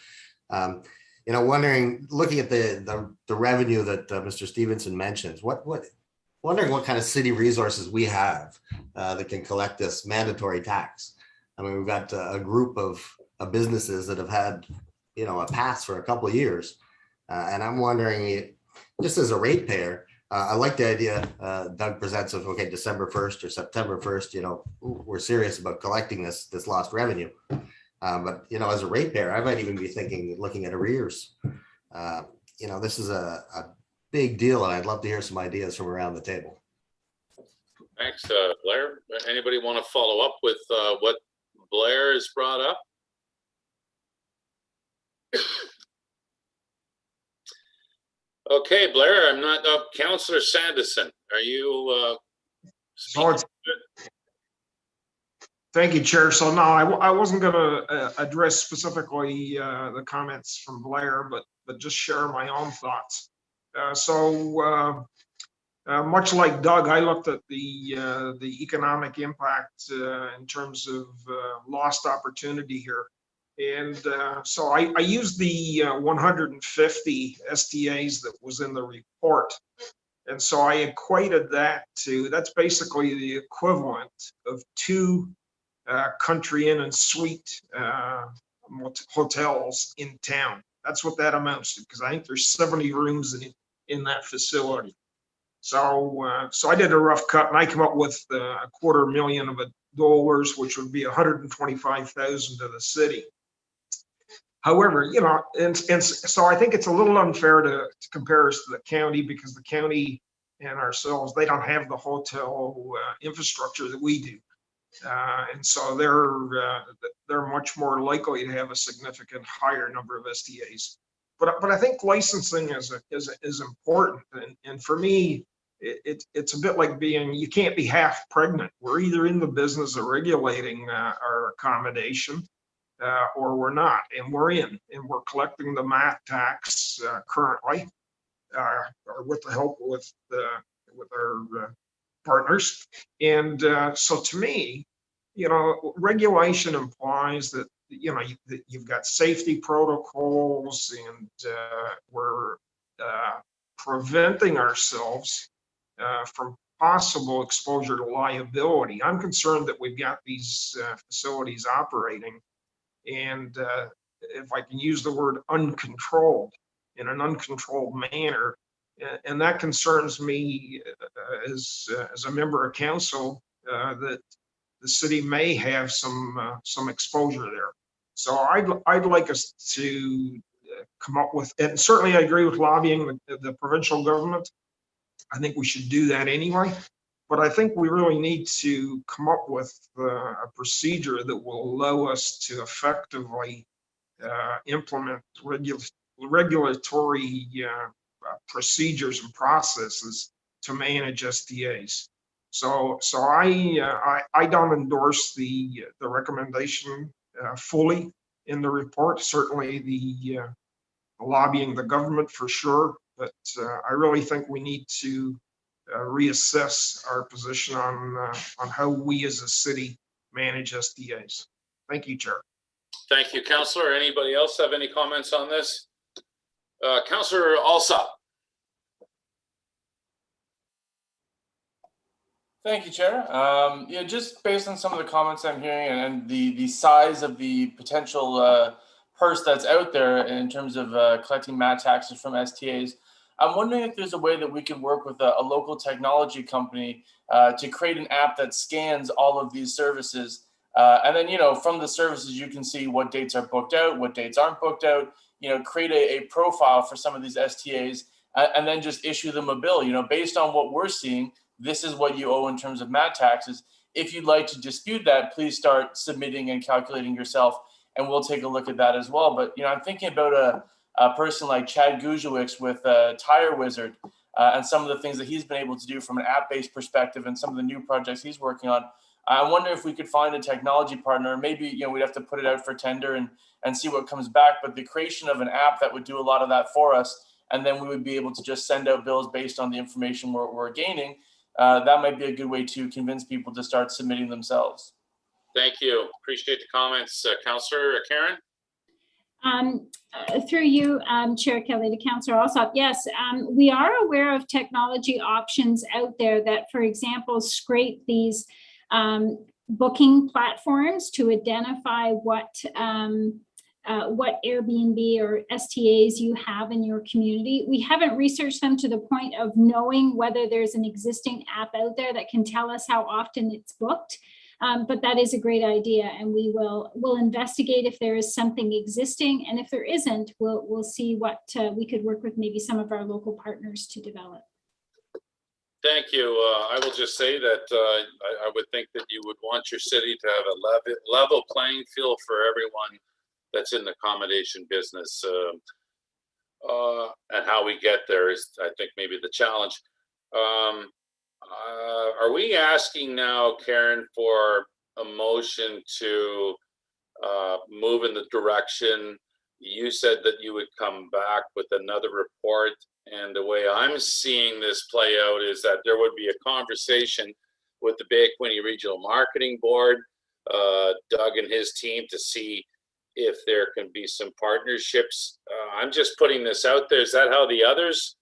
Wondering, looking at the revenue that Mr. Stevenson mentions, wondering what kind of city resources we have that can collect this mandatory tax. I mean, we've got a group of businesses that have had, a pass for a couple of years. And I'm wondering, just as a ratepayer, I like the idea Doug presents of, okay, December 1st or September 1st, we're serious about collecting this lost revenue. But, as a ratepayer, I might even be looking at arrears. This is a big deal, and I'd love to hear some ideas from around the table. Thanks, Blair. Anybody want to follow up with what Blair has brought up? Okay, Blair, I'm not up. Councillor Sanderson, are you? Thank you, Chair. So no, I wasn't going to address specifically the comments from Blair, but just share my own thoughts. Much like Doug, I looked at the economic impact in terms of lost opportunity here. And so I used the 150 STAs that was in the report. And so I equated that to, that's basically the equivalent of 2 country inn and suite hotels in town. That's what that amounts to, because I think there's 70 rooms in that facility. So I did a rough cut, and I came up with $250,000, which would be $125,000 to the city. However, and so I think it's a little unfair to compare us to the county, because the county and ourselves, they don't have the hotel infrastructure that we do. And so they're much more likely to have a significant higher number of STAs. But I think licensing is important. And for me, it's a bit like you can't be half pregnant. We're either in the business of regulating our accommodation or we're not, and we're in, and we're collecting the MAT tax currently, or with the help with our partners. And so to me, regulation implies that, that you've got safety protocols, and we're preventing ourselves from possible exposure to liability. I'm concerned that we've got these facilities operating, and if I can use the word uncontrolled, in an uncontrolled manner, and that concerns me as a member of council, that the city may have some exposure there. So I'd like us to come up with, and certainly I agree with lobbying the provincial government. I think we should do that anyway. But I think we really need to come up with a procedure that will allow us to effectively implement regulatory procedures and processes to manage STAs. So I don't endorse the recommendation fully in the report. Certainly the lobbying the government for sure, but I really think we need to reassess our position on how we as a city manage SDAs. Thank you, Chair. Thank you, Councillor. Anybody else have any comments on this? Councillor Alsop. Thank you, Chair. Yeah, just based on some of the comments I'm hearing and the size of the potential purse that's out there in terms of collecting MAT taxes from STAs, I'm wondering if there's a way that we could work with a local technology company to create an app that scans all of these services. And then, from the services, you can see what dates are booked out, what dates aren't booked out, create a profile for some of these STAs and then just issue them a bill, based on what we're seeing. This is what you owe in terms of MAT taxes. If you'd like to dispute that, please start submitting and calculating yourself, and we'll take a look at that as well. But, I'm thinking about a person like Chad Guzowicz with Tire Wizard and some of the things that he's been able to do from an app-based perspective and some of the new projects he's working on. I wonder if we could find a technology partner. Maybe, we'd have to put it out for tender and see what comes back. But the creation of an app that would do a lot of that for us, and then we would be able to just send out bills based on the information we're gaining. That might be a good way to convince people to start submitting themselves. Thank you. Appreciate the comments. Councillor Karen? Through you, Chair Kelly, to Councillor Alsop. Yes, we are aware of technology options out there that, for example, scrape these booking platforms to identify what Airbnb or STAs you have in your community. We haven't researched them to the point of knowing whether there's an existing app out there that can tell us how often it's booked. But that is a great idea, and we'll investigate if there is something existing, and if there isn't, we'll see what we could work with maybe some of our local partners to develop. Thank you. I will just say that I would think that you would want your city to have a level playing field for everyone that's in the accommodation business. And how we get there is, I think, maybe the challenge. Are we asking now, Karen, for a motion to move in the direction? You said that you would come back with another report, and the way I'm seeing this play out is that there would be a conversation with the Bay of Quinte Regional Marketing Board, Doug and his team, to see if there can be some partnerships. I'm just putting this out there. Is that how the others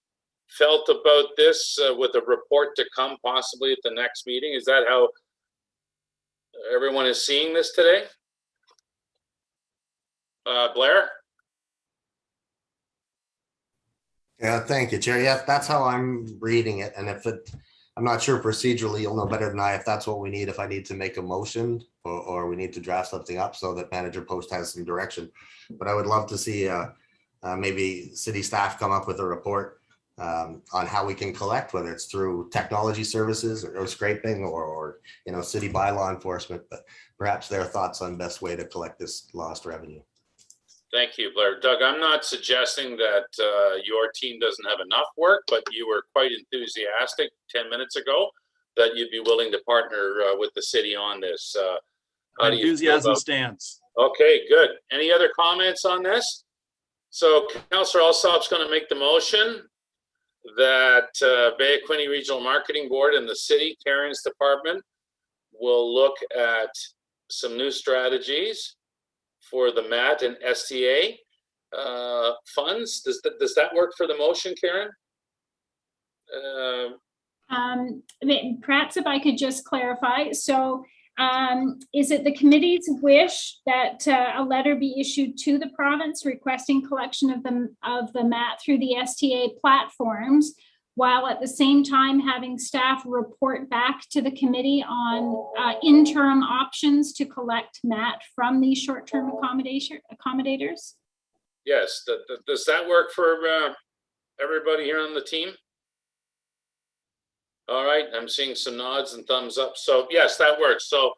felt about this, with a report to come possibly at the next meeting? Is that how everyone is seeing this today? Blair? Yeah, thank you, Chair. Yeah, that's how I'm reading it. And I'm not sure procedurally, you'll know better than I if that's what we need, if I need to make a motion or we need to draft something up so that Manager Post has some direction. But I would love to see maybe city staff come up with a report on how we can collect, whether it's through technology services or scraping or city bylaw enforcement, but perhaps their thoughts on best way to collect this lost revenue. Thank you, Blair. Doug, I'm not suggesting that your team doesn't have enough work, but you were quite enthusiastic 10 minutes ago that you'd be willing to partner with the city on this. How do you Enthusiasm stands. Okay, good. Any other comments on this? So Councillor Alsop's going to make the motion that Bay of Quinte Regional Marketing Board and the city, Karen's department, will look at some new strategies for the MAT and STA funds. Does that work for the motion, Karen? Perhaps if I could just clarify. So is it the committee's wish that a letter be issued to the province requesting collection of the MAT through the STA platforms, while at the same time having staff report back to the committee on interim options to collect mat from these short-term accommodators. Yes, does that work for everybody here on the team? All right, I'm seeing some nods and thumbs up. So yes, that works. So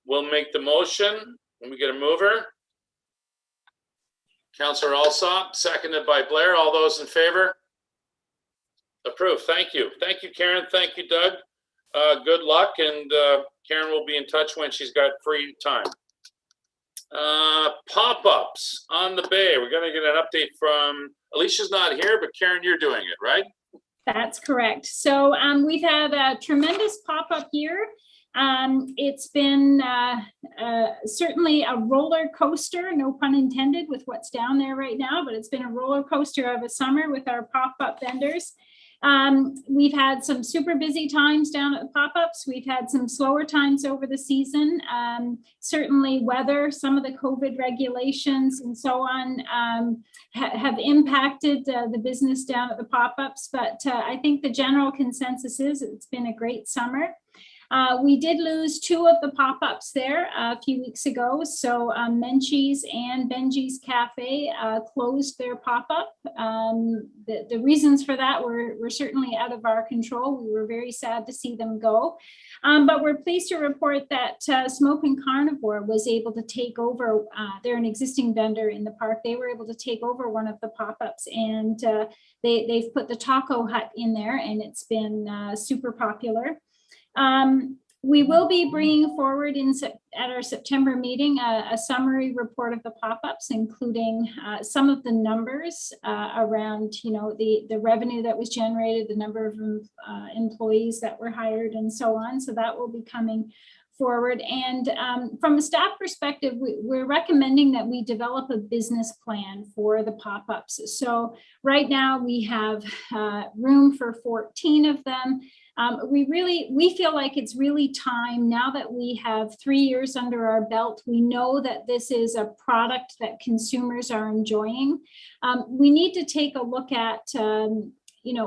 we'll make the motion. When we get a mover. Councillor Alsop, seconded by Blair. All those in favor? Approved. Thank you. Thank you, Karen. Thank you, Doug. Good luck, and Karen will be in touch when she's got free time. Pop-ups on the bay. We're going to get an update from, Alicia's not here, but Karen, you're doing it, right? That's correct. So we've had a tremendous pop-up year. It's been certainly a roller coaster, no pun intended, with what's down there right now, but it's been a roller coaster of a summer with our pop-up vendors. We've had some super busy times down at the pop-ups. We've had some slower times over the season. Certainly weather, some of the COVID regulations and so on have impacted the business down at the pop-ups, but I think the general consensus is it's been a great summer. We did lose 2 of the pop-ups there a few weeks ago. So Menchie's and Benji's Cafe closed their pop-up. The reasons for that were certainly out of our control. We were very sad to see them go. But we're pleased to report that Smoke and Carnivore was able to take over. They're an existing vendor in the park. They were able to take over one of the pop-ups, and they've put the Taco Hut in there, and it's been super popular. We will be bringing forward at our September meeting a summary report of the pop-ups, including some of the numbers around, the revenue that was generated, the number of employees that were hired, and so on. So that will be coming forward. And from a staff perspective, we're recommending that we develop a business plan for the pop-ups. So right now we have room for 14 of them. We feel like it's really time now that we have 3 years under our belt. We know that this is a product that consumers are enjoying. We need to take a look at,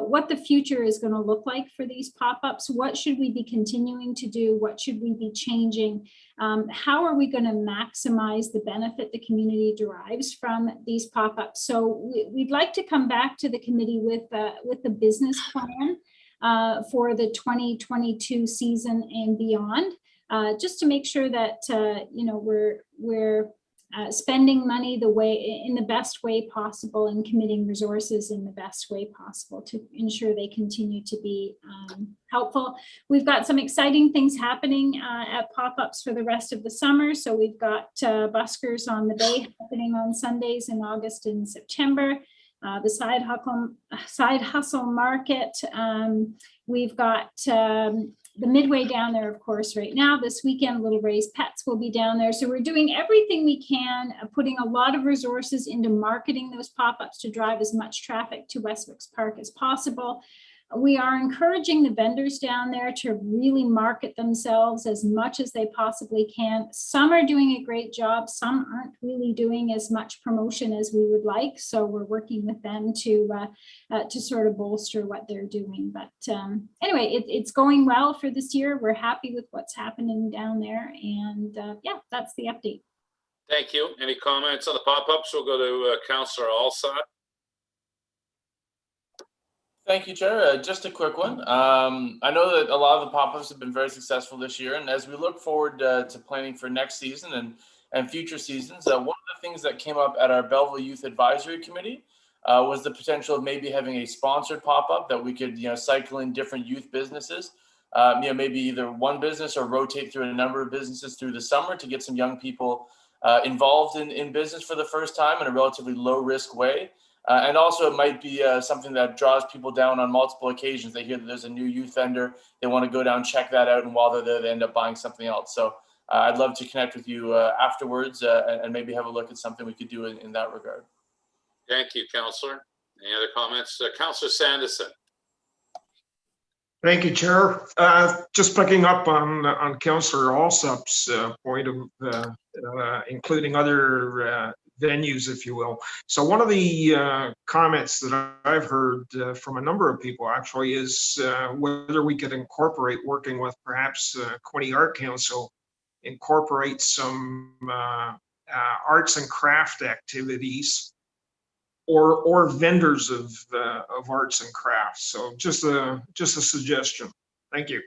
what the future is going to look like for these pop-ups. What should we be continuing to do? What should we be changing? How are we going to maximize the benefit the community derives from these pop-ups? So we'd like to come back to the committee with the business plan for the 2022 season and beyond, just to make sure that we're spending money in the best way possible and committing resources in the best way possible to ensure they continue to be helpful. We've got some exciting things happening at pop-ups for the rest of the summer. So we've got buskers on the bay happening on Sundays in August and September. The side hustle market. We've got the Midway down there, of course, right now. This weekend, Little Ray's Pets will be down there. So we're doing everything we can, putting a lot of resources into marketing those pop-ups to drive as much traffic to Westwick's Park as possible. We are encouraging the vendors down there to really market themselves as much as they possibly can. Some are doing a great job. Some aren't really doing as much promotion as we would like. So we're working with them to sort of bolster what they're doing. But anyway, it's going well for this year. We're happy with what's happening down there. And yeah, that's the update. Thank you. Any comments on the pop-ups? We'll go to Councillor Alsop. Thank you, Chair. Just a quick one. I know that a lot of the pop-ups have been very successful this year, and as we look forward to planning for next season and future seasons, one of the things that came up at our Belleville Youth Advisory Committee was the potential of maybe having a sponsored pop-up that we could, cycle in different youth businesses. Maybe either one business or rotate through a number of businesses through the summer to get some young people involved in business for the first time in a relatively low-risk way. And also it might be something that draws people down on multiple occasions. They hear that there's a new youth vendor. They want to go down, check that out. And while they're there, they end up buying something else. So I'd love to connect with you afterwards and maybe have a look at something we could do in that regard. Thank you, Councillor. Any other comments? Councillor Sanderson. Thank you, Chair. Just picking up on Councillor Alsop's point of including other venues, if you will. So one of the comments that I've heard from a number of people actually is whether we could incorporate, working with perhaps Quinte Art Council, incorporate some arts and craft activities or vendors of arts and crafts. So just a suggestion. Thank you.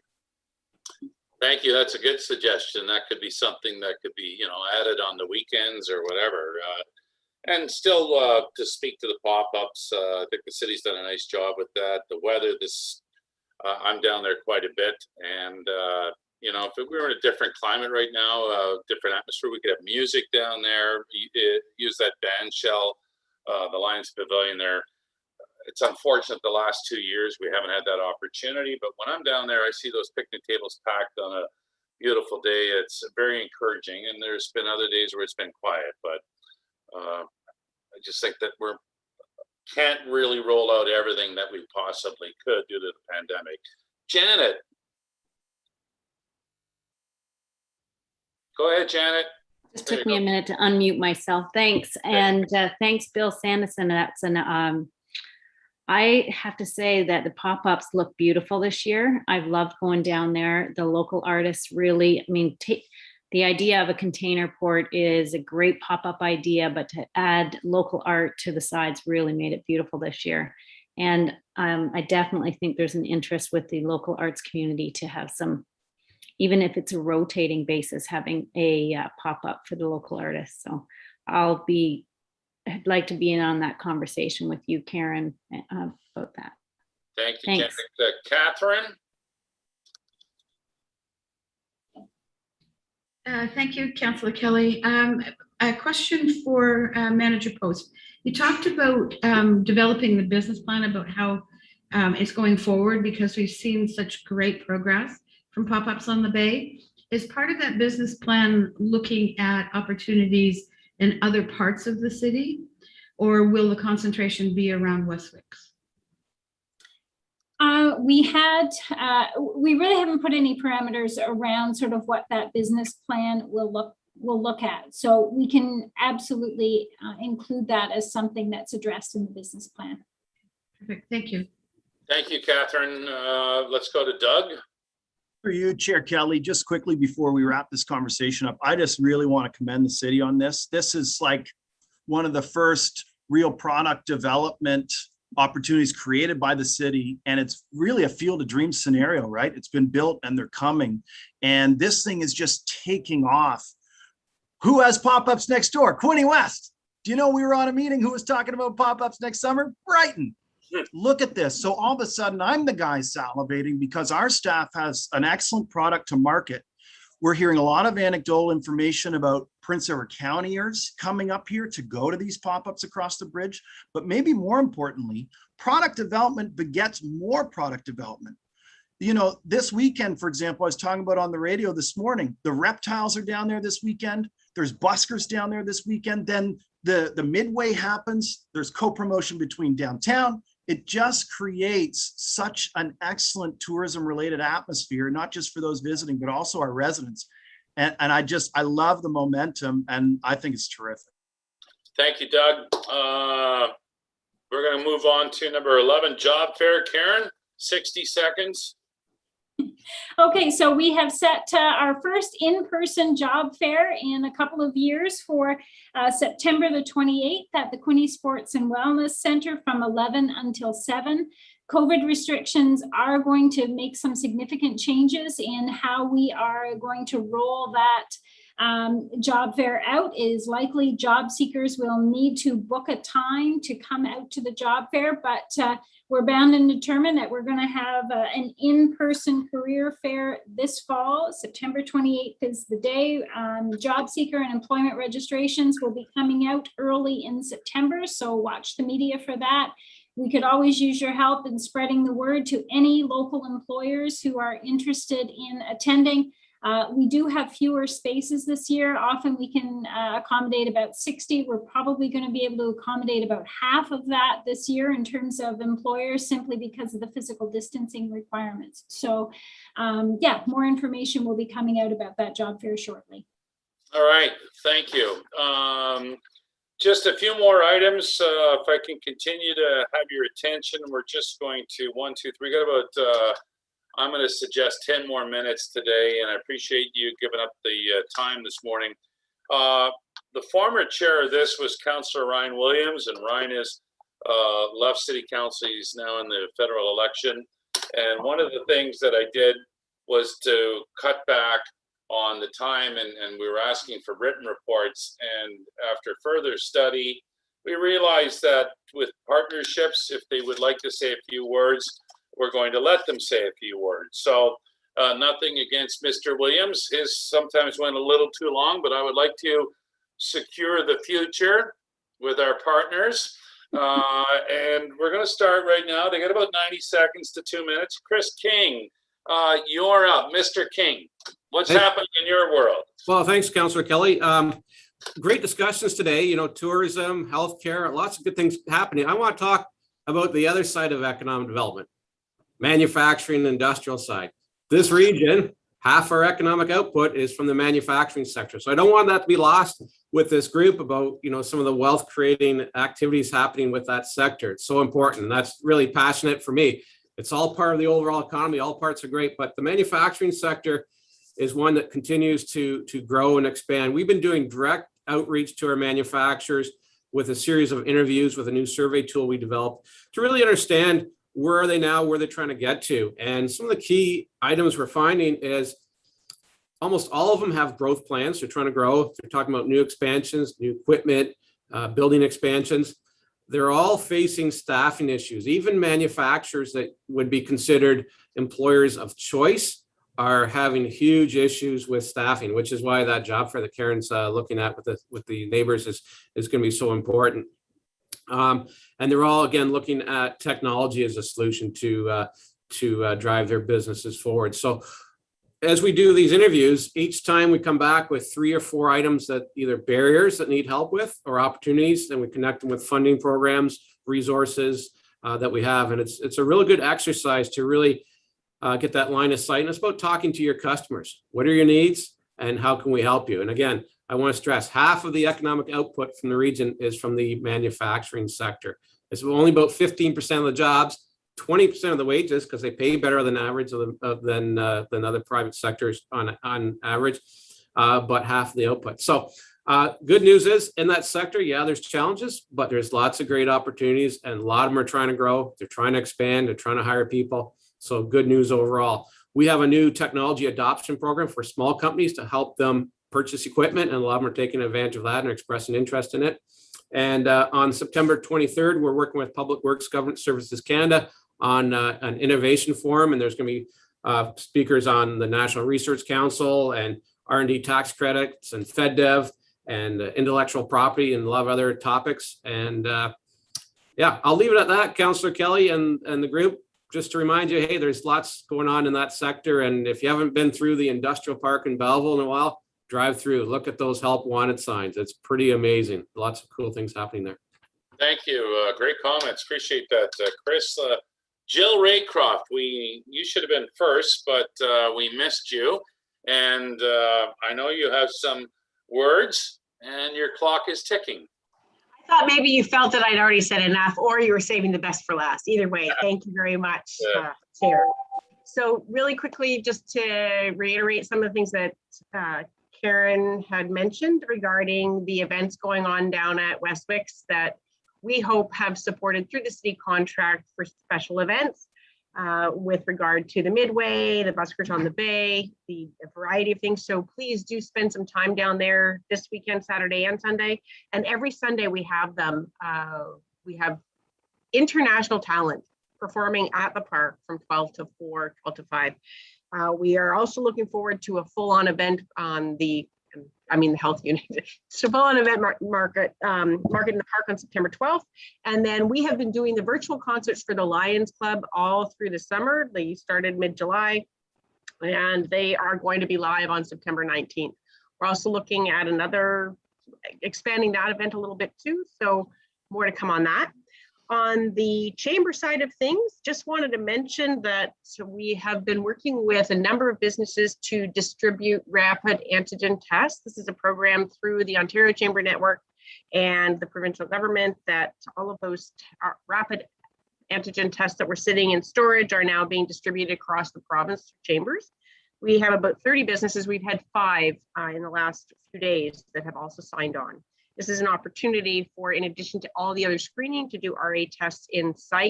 Thank you. That's a good suggestion. That could be something that could be, added on the weekends or whatever. And still, to speak to the pop-ups, I think the city's done a nice job with that. The weather, I'm down there quite a bit, and if we were in a different climate right now, different atmosphere, we could have music down there. Use that band shell, the Lions Pavilion there. It's unfortunate the last 2 years we haven't had that opportunity, but when I'm down there, I see those picnic tables packed on a beautiful day. It's very encouraging, and there's been other days where it's been quiet, but I just think that we can't really roll out everything that we possibly could due to the pandemic. Janet. Go ahead, Janet. Just took me a minute to unmute myself. Thanks. And thanks, Bill Sanderson. I have to say that the pop-ups look beautiful this year. I've loved going down there. The local artists really, the idea of a container port is a great pop-up idea, but to add local art to the sides really made it beautiful this year. And I definitely think there's an interest with the local arts community to have some, even if it's a rotating basis, having a pop-up for the local artists. So I'd like to be in on that conversation with you, Karen, about that. Thank you, Thanks. Janet. Catherine? Thank you, Councillor Kelly. A question for Manager Post. You talked about developing the business plan, about how it's going forward, because we've seen such great progress from pop-ups on the Bay. Is part of that business plan looking at opportunities in other parts of the city, or will the concentration be around Westwicks? We really haven't put any parameters around sort of what that business plan will look at. So we can absolutely include that as something that's addressed in the business plan. Perfect. Thank you. Thank you, Catherine. Let's go to Doug. For you, Chair Kelly, just quickly before we wrap this conversation up, I just really want to commend the city on this. This is like one of the first real product development opportunities created by the city. And it's really a field of dreams scenario, right? It's been built and they're coming. And this thing is just taking off. Who has pop-ups next door? Quinte West. Do you know we were on a meeting who was talking about pop-ups next summer? Brighton. Look at this. So all of a sudden I'm the guy salivating because our staff has an excellent product to market. We're hearing a lot of anecdotal information about Prince Edward Countyers coming up here to go to these pop-ups across the bridge. But maybe more importantly, product development begets more product development. This weekend, for example, I was talking about on the radio this morning, the reptiles are down there this weekend. There's buskers down there this weekend. Then the midway happens. There's co-promotion between downtown. It just creates such an excellent tourism related atmosphere, not just for those visiting, but also our residents. And I love the momentum and I think it's terrific. Thank you, Doug. We're going to move on to number 11, job fair. Karen, 60 seconds. Okay, so we have set our first in-person job fair in a couple of years for September the 28th at the Quinte Sports and Wellness Center from 11 until 7. COVID restrictions are going to make some significant changes in how we are going to roll that job fair out. It is likely job seekers will need to book a time to come out to the job fair, but we're bound and determined that we're going to have an in-person career fair this fall. September 28th is the day. Job seeker and employment registrations will be coming out early in September, so watch the media for that. We could always use your help in spreading the word to any local employers who are interested in attending. We do have fewer spaces this year. Often we can accommodate about 60. We're probably going to be able to accommodate about half of that this year in terms of employers, simply because of the physical distancing requirements. So yeah, more information will be coming out about that job fair shortly. All right, thank you. Just a few more items. If I can continue to have your attention, we're just going to we got about, I'm going to suggest 10 more minutes today, and I appreciate you giving up the time this morning. The former chair of this was Councillor Ryan Williams, and Ryan is left City Council. He's now in the federal election. And one of the things that I did was to cut back on the time, and we were asking for written reports. And after further study, we realized that with partnerships, if they would like to say a few words, we're going to let them say a few words. So nothing against Mr. Williams. His sometimes went a little too long, but I would like to secure the future with our partners. And we're going to start right now. They got about 90 seconds to 2 minutes. Chris King, you're up. Mr. King, what's happening in your world? Well, thanks, Councillor Kelly. Great discussions today, you know, tourism, healthcare, lots of good things happening. I want to talk about the other side of economic development, manufacturing and industrial side. This region, half our economic output is from the manufacturing sector. So I don't want that to be lost with this group about, you know, some of the wealth creating activities happening with that sector. It's so important. That's really passionate for me. It's all part of the overall economy. All parts are great, but the manufacturing sector is one that continues to grow and expand. We've been doing direct outreach to our manufacturers with a series of interviews with a new survey tool we developed to really understand where are they now, where they're trying to get to. And some of the key items we're finding is almost all of them have growth plans. They're trying to grow. They're talking about new expansions, new equipment, building expansions. They're all facing staffing issues. Even manufacturers that would be considered employers of choice are having huge issues with staffing, which is why that job fair that Karen's looking at with the neighbors is going to be so important. And they're all, again, looking at technology as a solution to drive their businesses forward. So as we do these interviews, each time we come back with 3 or 4 items that either barriers that need help with or opportunities, then we connect them with funding programs, resources that we have. And it's a really good exercise to really get that line of sight. And it's about talking to your customers. What are your needs and how can we help you? And again, I want to stress half of the economic output from the region is from the manufacturing sector. It's only about 15% of the jobs, 20% of the wages, because they pay better than average than other private sectors on average, but half the output. So good news is in that sector, yeah, there's challenges, but there's lots of great opportunities, and a lot of them are trying to grow. They're trying to expand. They're trying to hire people. So good news overall. We have a new technology adoption program for small companies to help them purchase equipment, and a lot of them are taking advantage of that and expressing interest in it. And on September 23rd, we're working with Public Works Government Services Canada on an innovation forum, and there's going to be speakers on the National Research Council and R&D tax credits and FedDev and intellectual property and a lot of other topics. And yeah, I'll leave it at that, Councillor Kelly and the group. Just to remind you, hey, there's lots going on in that sector. And if you haven't been through the industrial park in Belleville in a while, drive through, look at those help wanted signs. It's pretty amazing. Lots of cool things happening there. Thank you. Great comments. Appreciate that, Chris. Jill Raycroft, you should have been first, but we missed you. And I know you have some words and your clock is ticking. I thought maybe you felt that I'd already said enough, or you were saving the best for last. Either way, thank you very much, Chair. So really quickly, just to reiterate some of the things that Karen had mentioned regarding the events going on down at Westwicks that we hope have supported through the city contract for special events with regard to the Midway, the Buskers on the Bay, a variety of things. So please do spend some time down there this weekend, Saturday and Sunday. And every Sunday we have them. We have international talent performing at the park from 12 to 4, 12 to 5. We are also looking forward to a full-on event on the health unit. It's a full-on event market in the park on September 12th. And then we have been doing the virtual concerts for the Lions Club all through the summer. They started mid-July, and they are going to be live on September 19th. We're also looking at expanding that event a little bit too. So more to come on that. On the chamber side of things, just wanted to mention that we have been working with a number of businesses to distribute rapid antigen tests. This is a program through the Ontario Chamber Network and the provincial government that all of those rapid antigen tests that were sitting in storage are now being distributed across the province chambers. We have about 30 businesses. We've had 5 in the last few days that have also signed on. This is an opportunity for, in addition to all the other screening, to do RA tests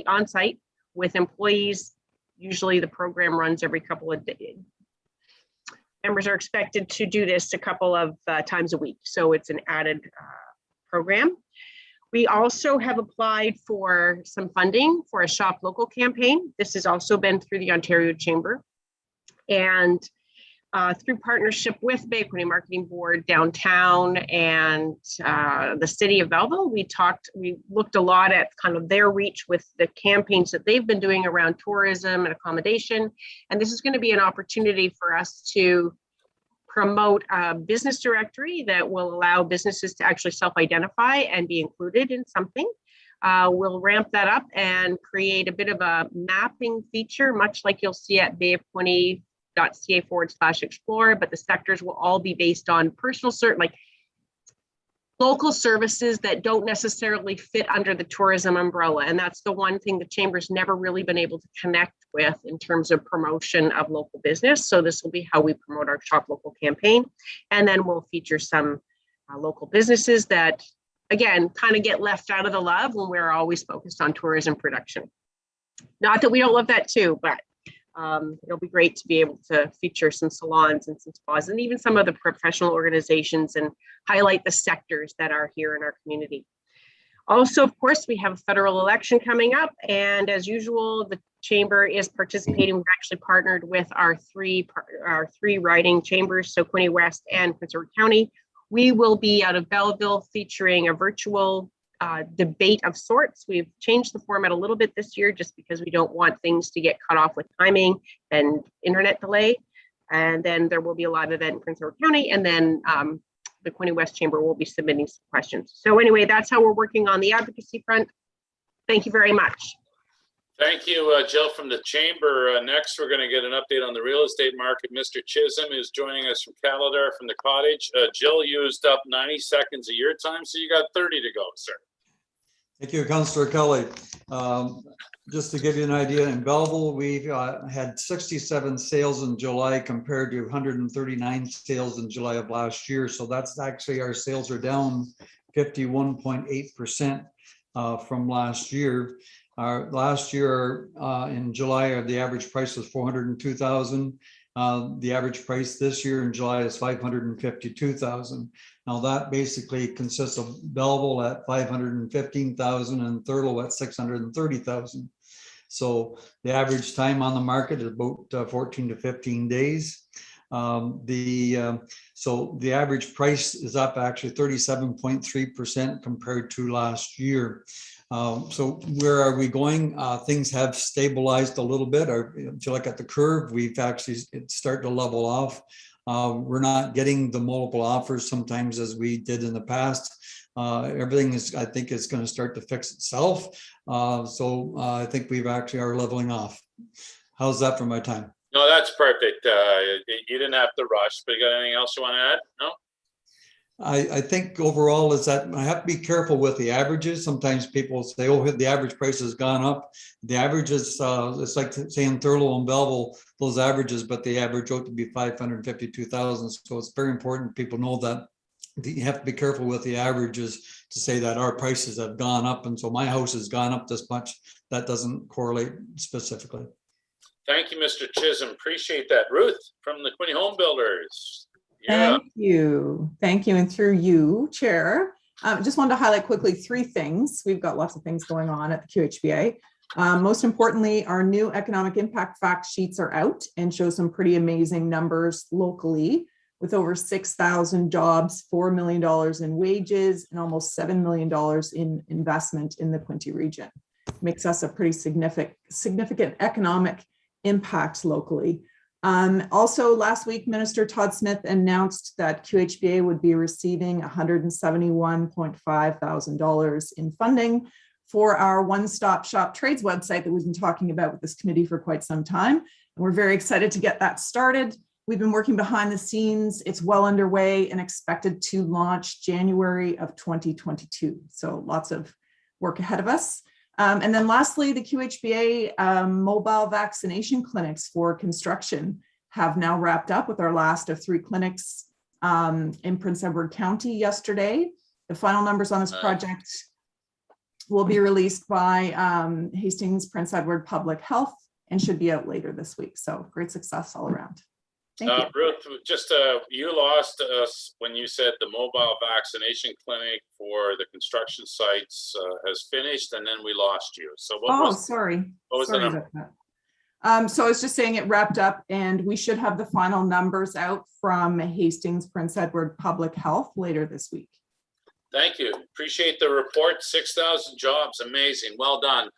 on site with employees. Usually the program runs every couple of days. Members are expected to do this a couple of times a week. So it's an added program. We also have applied for some funding for a Shop Local campaign. This has also been through the Ontario Chamber. And through partnership with Bay County Marketing Board downtown and the city of Belleville, we looked a lot at kind of their reach with the campaigns that they've been doing around tourism and accommodation. And this is going to be an opportunity for us to promote a business directory that will allow businesses to actually self-identify and be included in something. We'll ramp that up and create a bit of a mapping feature, much like you'll see at bayofquinte.ca/explore, but the sectors will all be based on local services that don't necessarily fit under the tourism umbrella. And that's the one thing the Chamber's never really been able to connect with in terms of promotion of local business. So this will be how we promote our Shop Local campaign. And then we'll feature some local businesses that, again, kind of get left out of the love when we're always focused on tourism production. Not that we don't love that too, but it'll be great to be able to feature some salons and some spas and even some of the professional organizations and highlight the sectors that are here in our community. Also, of course, we have a federal election coming up, and as usual, the Chamber is participating. We've actually partnered with our three riding chambers, so Quinte West and Prince Edward County. We will be out of Belleville featuring a virtual debate of sorts. We've changed the format a little bit this year just because we don't want things to get cut off with timing and internet delay. And then there will be a live event in Prince Edward County, and then the Quinte West Chamber will be submitting some questions. So anyway, that's how we're working on the advocacy front. Thank you very much. Thank you, Jill from the Chamber. Next, we're going to get an update on the real estate market. Mr. Chisholm is joining us from Calidar from the Cottage. Jill used up 90 seconds of your time, so you got 30 to go, sir. Thank you, Councillor Kelly. Just to give you an idea, in Belleville, we've had 67 sales in July compared to 139 sales in July of last year. So that's actually, our sales are down 51.8% from last year. Last year in July, the average price was $402,000. The average price this year in July is $552,000. Now that basically consists of Belleville at $515,000 and Thurlow at $630,000. So the average time on the market is about 14 to 15 days. So the average price is up actually 37.3% compared to last year. So where are we going? Things have stabilized a little bit. If you look at the curve, we've actually started to level off. We're not getting the multiple offers sometimes as we did in the past. Everything is, I think, is going to start to fix itself. So I think we've actually are leveling off. How's that for my time? No, that's perfect. You didn't have to rush, but you got anything else you want to add? No? I think overall is that I have to be careful with the averages. Sometimes people say, oh, the average price has gone up. The averages, it's like saying Thurlow and Belleville, those averages, but they average out to be 552,000. So it's very important people know that you have to be careful with the averages to say that our prices have gone up. And so my house has gone up this much. That doesn't correlate specifically. Thank you, Mr. Chisholm. Appreciate that. Ruth from the Quinte Home Builders. Thank you. Thank you. And through you, Chair, just wanted to highlight quickly 3 things. We've got lots of things going on at the QHBA. Most importantly, our new economic impact fact sheets are out and show some pretty amazing numbers locally, with over 6,000 jobs, $4 million in wages, and almost $7 million in investment in the Quinte region. Makes us a pretty significant economic impact locally. Also, last week, Minister Todd Smith announced that QHBA would be receiving $171.5 thousand in funding for our one-stop shop trades website that we've been talking about with this committee for quite some time. And we're very excited to get that started. We've been working behind the scenes. It's well underway and expected to launch January of 2022. So lots of work ahead of us. And then lastly, the QHBA mobile vaccination clinics for construction have now wrapped up with our last of 3 clinics in Prince Edward County yesterday. The final numbers on this project will be released by Hastings Prince Edward Public Health and should be out later this week. So great success all around. Thank you. Ruth, just you lost us when you said the mobile vaccination clinic for the construction sites has finished, and then we lost you. So Sorry. What was Sorry the number? about that. So I was just saying it wrapped up, and we should have the final numbers out from Hastings Prince Edward Public Health later this week. Thank you. Appreciate the report. 6,000 jobs. Amazing. Well done.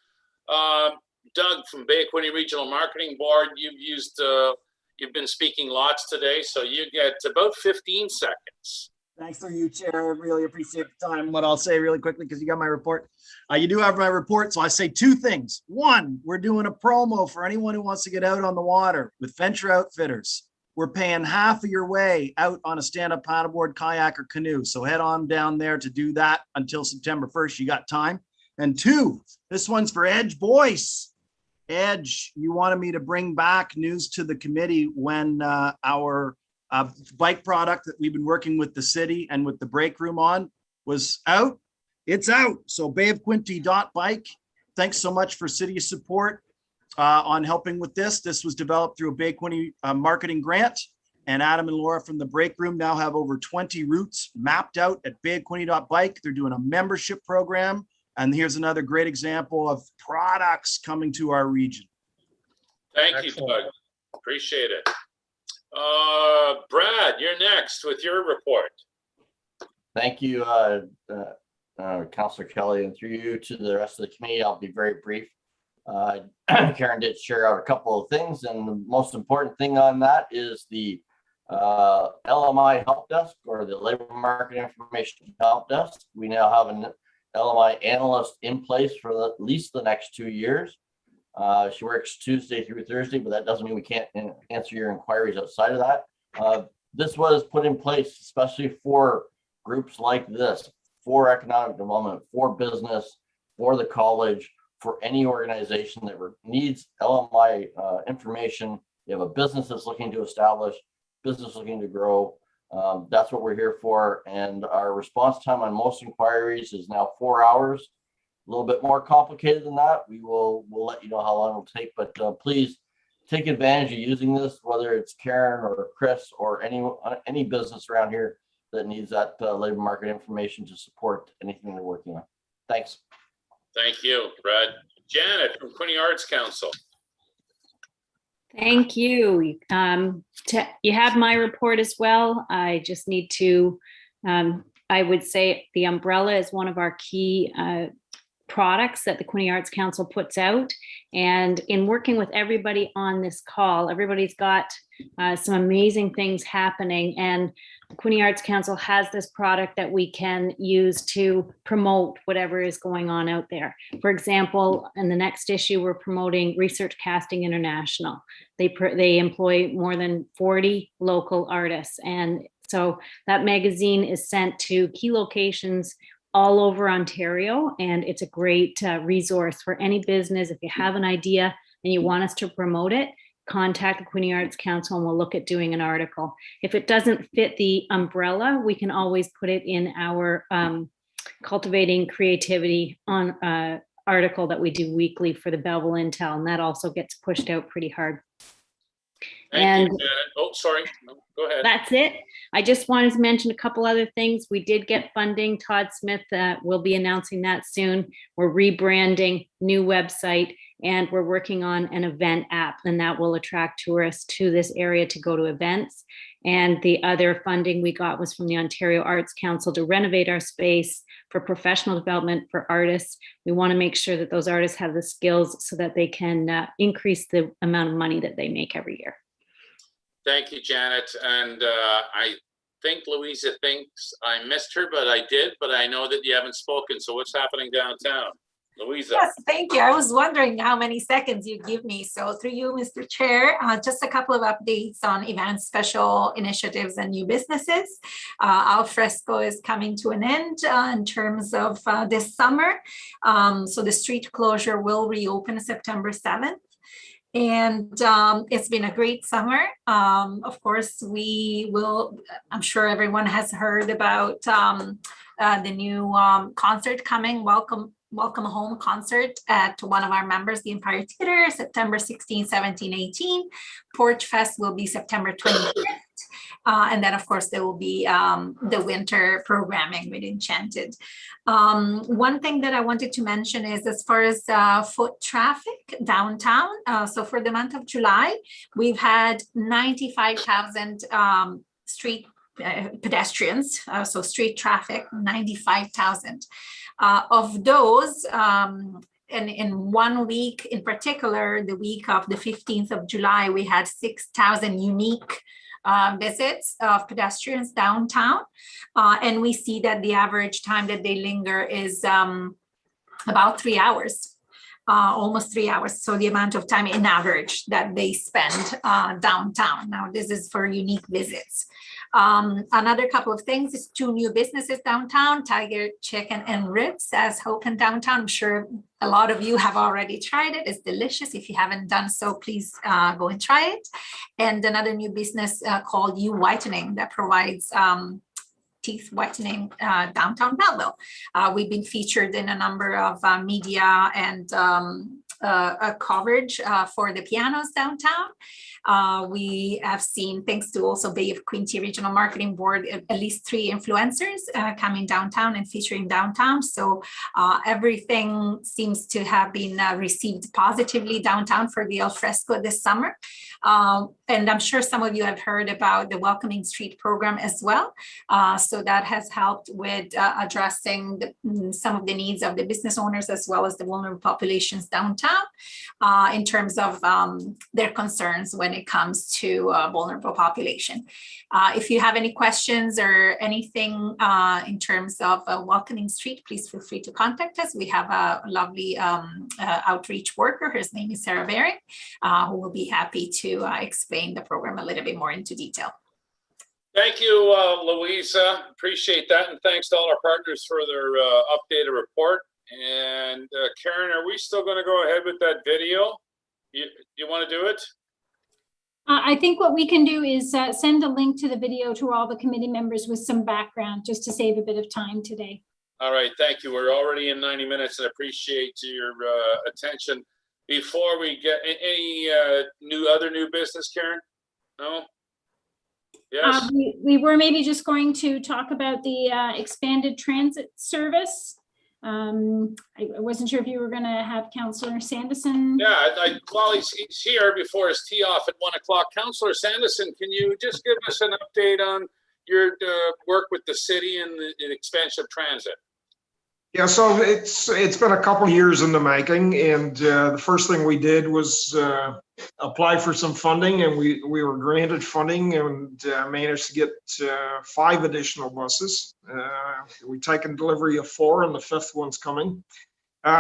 Doug from Bay Quinte Regional Marketing Board, you've been speaking lots today, so you get about 15 seconds. Thanks for you, Chair. Really appreciate the time. What I'll say really quickly, because you got my report. You do have my report, so I say 2 things. 1, we're doing a promo for anyone who wants to get out on the water with Venture Outfitters. We're paying half of your way out on a stand-up paddleboard, kayak, or canoe. So head on down there to do that until September 1st. You got time. And 2, this one's for Edge Boyce. Edge, you wanted me to bring back news to the committee when our bike product that we've been working with the city and with the break room on was out. It's out. So bayofquinte.bike. Thanks so much for city support on helping with this. This was developed through a Bay Quinte marketing grant, and Adam and Laura from the break room now have over 20 routes mapped out at bayofquinte.bike. They're doing a membership program. And here's another great example of products coming to our region. Thank you, Doug. Appreciate it. Brad, you're next with your report. Thank you, Councillor Kelly, and through you to the rest of the committee. I'll be very brief. Karen did share out a couple of things, and the most important thing on that is the LMI Help Desk, or the Labor Market Information Help Desk. We now have an LMI analyst in place for at least the next 2 years. She works Tuesday through Thursday, but that doesn't mean we can't answer your inquiries outside of that. This was put in place especially for groups like this, for economic development, for business, for the college, for any organization that needs LMI information. You have a business that's looking to establish, business looking to grow. That's what we're here for. And our response time on most inquiries is now 4 hours. A little bit more complicated than that. We'll let you know how long it'll take, but please take advantage of using this, whether it's Karen or Chris or any business around here that needs that labor market information to support anything they're working on. Thanks. Thank you, Brad. Janet from Quinte Arts Council. Thank you. You have my report as well. I just need to, I would say the umbrella is one of our key products that the Quinte Arts Council puts out. And in working with everybody on this call, everybody's got some amazing things happening. And the Quinte Arts Council has this product that we can use to promote whatever is going on out there. For example, in the next issue, we're promoting Research Casting International. They employ more than 40 local artists. And so that magazine is sent to key locations all over Ontario, and it's a great resource for any business. If you have an idea and you want us to promote it, contact the Quinte Arts Council and we'll look at doing an article. If it doesn't fit the umbrella, we can always put it in our Cultivating Creativity on article that we do weekly for the Belleville Intel, and that also gets pushed out pretty hard. Thank you, Janet. Oh, sorry. No, go ahead. That's it. I just wanted to mention a couple other things. We did get funding. Todd Smith will be announcing that soon. We're rebranding, new website, and we're working on an event app, and that will attract tourists to this area to go to events. And the other funding we got was from the Ontario Arts Council to renovate our space for professional development for artists. We want to make sure that those artists have the skills so that they can increase the amount of money that they make every year. Thank you, Janet. And I think Louisa thinks I missed her, but I did. But I know that you haven't spoken. So what's happening downtown? Louisa. Yes, thank you. I was wondering how many seconds you give me. So through you, Mr. Chair, just a couple of updates on events, special initiatives, and new businesses. Alfresco is coming to an end in terms of this summer. So the street closure will reopen September 7th. And it's been a great summer. Of course, I'm sure everyone has heard about the new concert coming, Welcome Home concert at one of our members, the Empire Theater, September 16, 17, 18. Porch Fest will be September 25th. And then, of course, there will be the winter programming with Enchanted. One thing that I wanted to mention is as far as foot traffic downtown. So for the month of July, we've had 95,000 street pedestrians, so street traffic, 95,000. Of those, and in 1 week in particular, the week of the 15th of July, we had 6,000 unique visits of pedestrians downtown. And we see that the average time that they linger is about 3 hours. Almost 3 hours. So the amount of time in average that they spend downtown. Now, this is for unique visits. Another couple of things is 2 new businesses downtown, Tiger Chicken and Ribs as open downtown. I'm sure a lot of you have already tried it. It's delicious. If you haven't done so, please go and try it. And another new business called U Whitening that provides teeth whitening downtown Belleville. We've been featured in a number of media and coverage for the pianos downtown. We have seen, thanks to also Bay of Quinte Regional Marketing Board, at least 3 influencers coming downtown and featuring downtown. So everything seems to have been received positively downtown for the Alfresco this summer. And I'm sure some of you have heard about the Welcoming Street program as well. So that has helped with addressing some of the needs of the business owners as well as the vulnerable populations downtown in terms of their concerns when it comes to vulnerable population. If you have any questions or anything in terms of Welcoming Street, please feel free to contact us. We have a lovely outreach worker. His name is Sarah Baring, who will be happy to explain the program a little bit more into detail. Thank you, Louisa. Appreciate that. And thanks to all our partners for their updated report. And Karen, are we still going to go ahead with that video? You want to do it? I think what we can do is send a link to the video to all the committee members with some background, just to save a bit of time today. All right, thank you. We're already in 90 minutes and appreciate your attention. Before we get any other new business, Karen? No? Yes? We were maybe just going to talk about the expanded transit service. I wasn't sure if you were going to have Councillor Sanderson. Yeah, while he's here before his tee off at 1 o'clock. Councillor Sanderson, can you just give us an update on your work with the city and the expansion of transit? Yeah, so it's been a couple years in the making, and the first thing we did was apply for some funding, and we were granted funding and managed to get 5 additional buses. We've taken delivery of 4, and the 5th one's coming.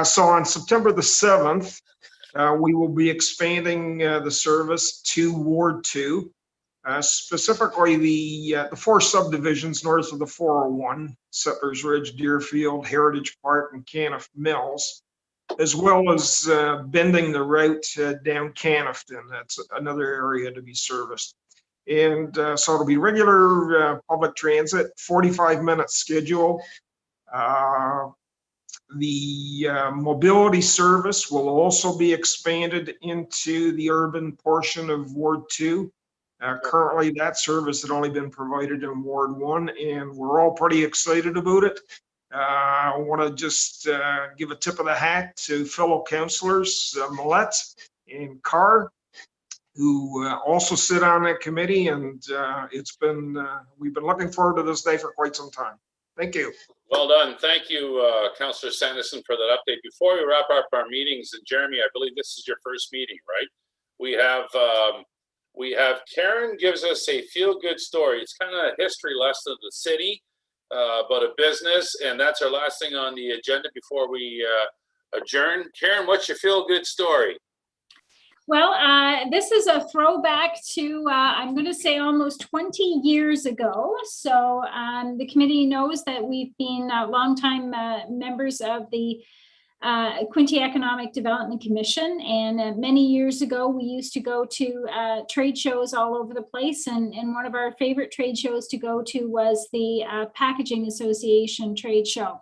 So on September the 7th, we will be expanding the service to Ward 2. Specifically the 4 subdivisions north of the 401, Settlers Ridge, Deerfield, Heritage Park, and Caniff Mills, as well as bending the route down Canifton. That's another area to be serviced. And so it'll be regular public transit, 45-minute schedule. The mobility service will also be expanded into the urban portion of Ward 2. Currently, that service had only been provided in Ward 1, and we're all pretty excited about it. I want to just give a tip of the hat to fellow councillors, Millette and Carr, who also sit on that committee, and we've been looking forward to this day for quite some time. Thank you. Well done. Thank you, Councillor Sanderson, for that update. Before we wrap up our meetings, and Jeremy, I believe this is your first meeting, right? We have Karen gives us a feel-good story. It's kind of a history lesson of the city, about a business, and that's our last thing on the agenda before we adjourn. Karen, what's your feel-good story? Well, this is a throwback to, I'm going to say almost 20 years ago. So the committee knows that we've been longtime members of the Quinte Economic Development Commission. And many years ago, we used to go to trade shows all over the place. And one of our favorite trade shows to go to was the Packaging Association trade show.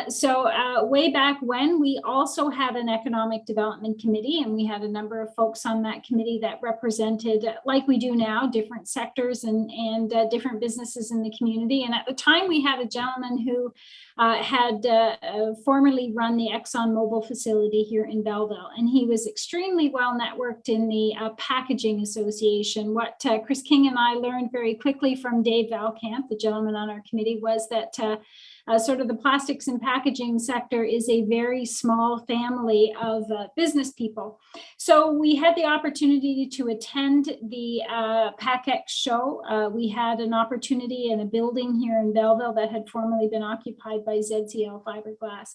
So way back when, we also had an economic development committee, and we had a number of folks on that committee that represented, like we do now, different sectors and different businesses in the community. And at the time, we had a gentleman who had formerly run the ExxonMobil facility here in Belleville, and he was extremely well networked in the Packaging Association. What Chris King and I learned very quickly from Dave Valcamp, the gentleman on our committee, was that sort of the plastics and packaging sector is a very small family of business people. So we had the opportunity to attend the PACX show. We had an opportunity in a building here in Belleville that had formerly been occupied by ZCL Fiberglass.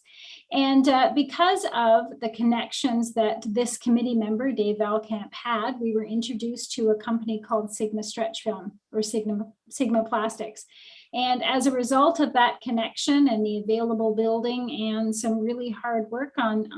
And because of the connections that this committee member, Dave Valcamp, had, we were introduced to a company called Sigma Stretch Film, or Sigma Plastics. And as a result of that connection and the available building and some really hard work on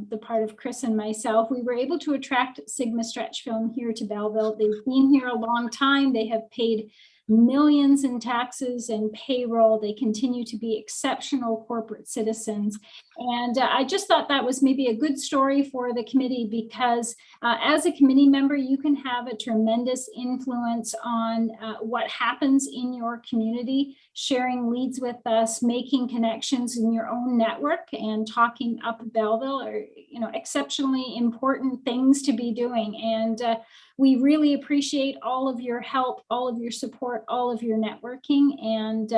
the part of Chris and myself, we were able to attract Sigma Stretch Film here to Belleville. They've been here a long time. They have paid millions in taxes and payroll. They continue to be exceptional corporate citizens. And I just thought that was maybe a good story for the committee, because as a committee member, you can have a tremendous influence on what happens in your community, sharing leads with us, making connections in your own network, and talking up Belleville are, you know, exceptionally important things to be doing. And we really appreciate all of your help, all of your support, all of your networking. And,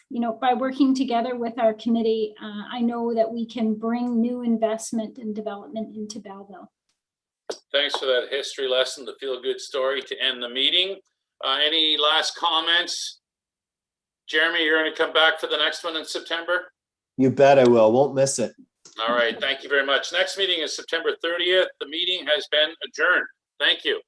you know, by working together with our committee, I know that we can bring new investment and development into Belleville. Thanks for that history lesson, the feel-good story to end the meeting. Any last comments? Jeremy, you're going to come back for the next one in September? You bet I will. Won't miss it. All right. Thank you very much. Next meeting is September 30th. The meeting has been adjourned. Thank you.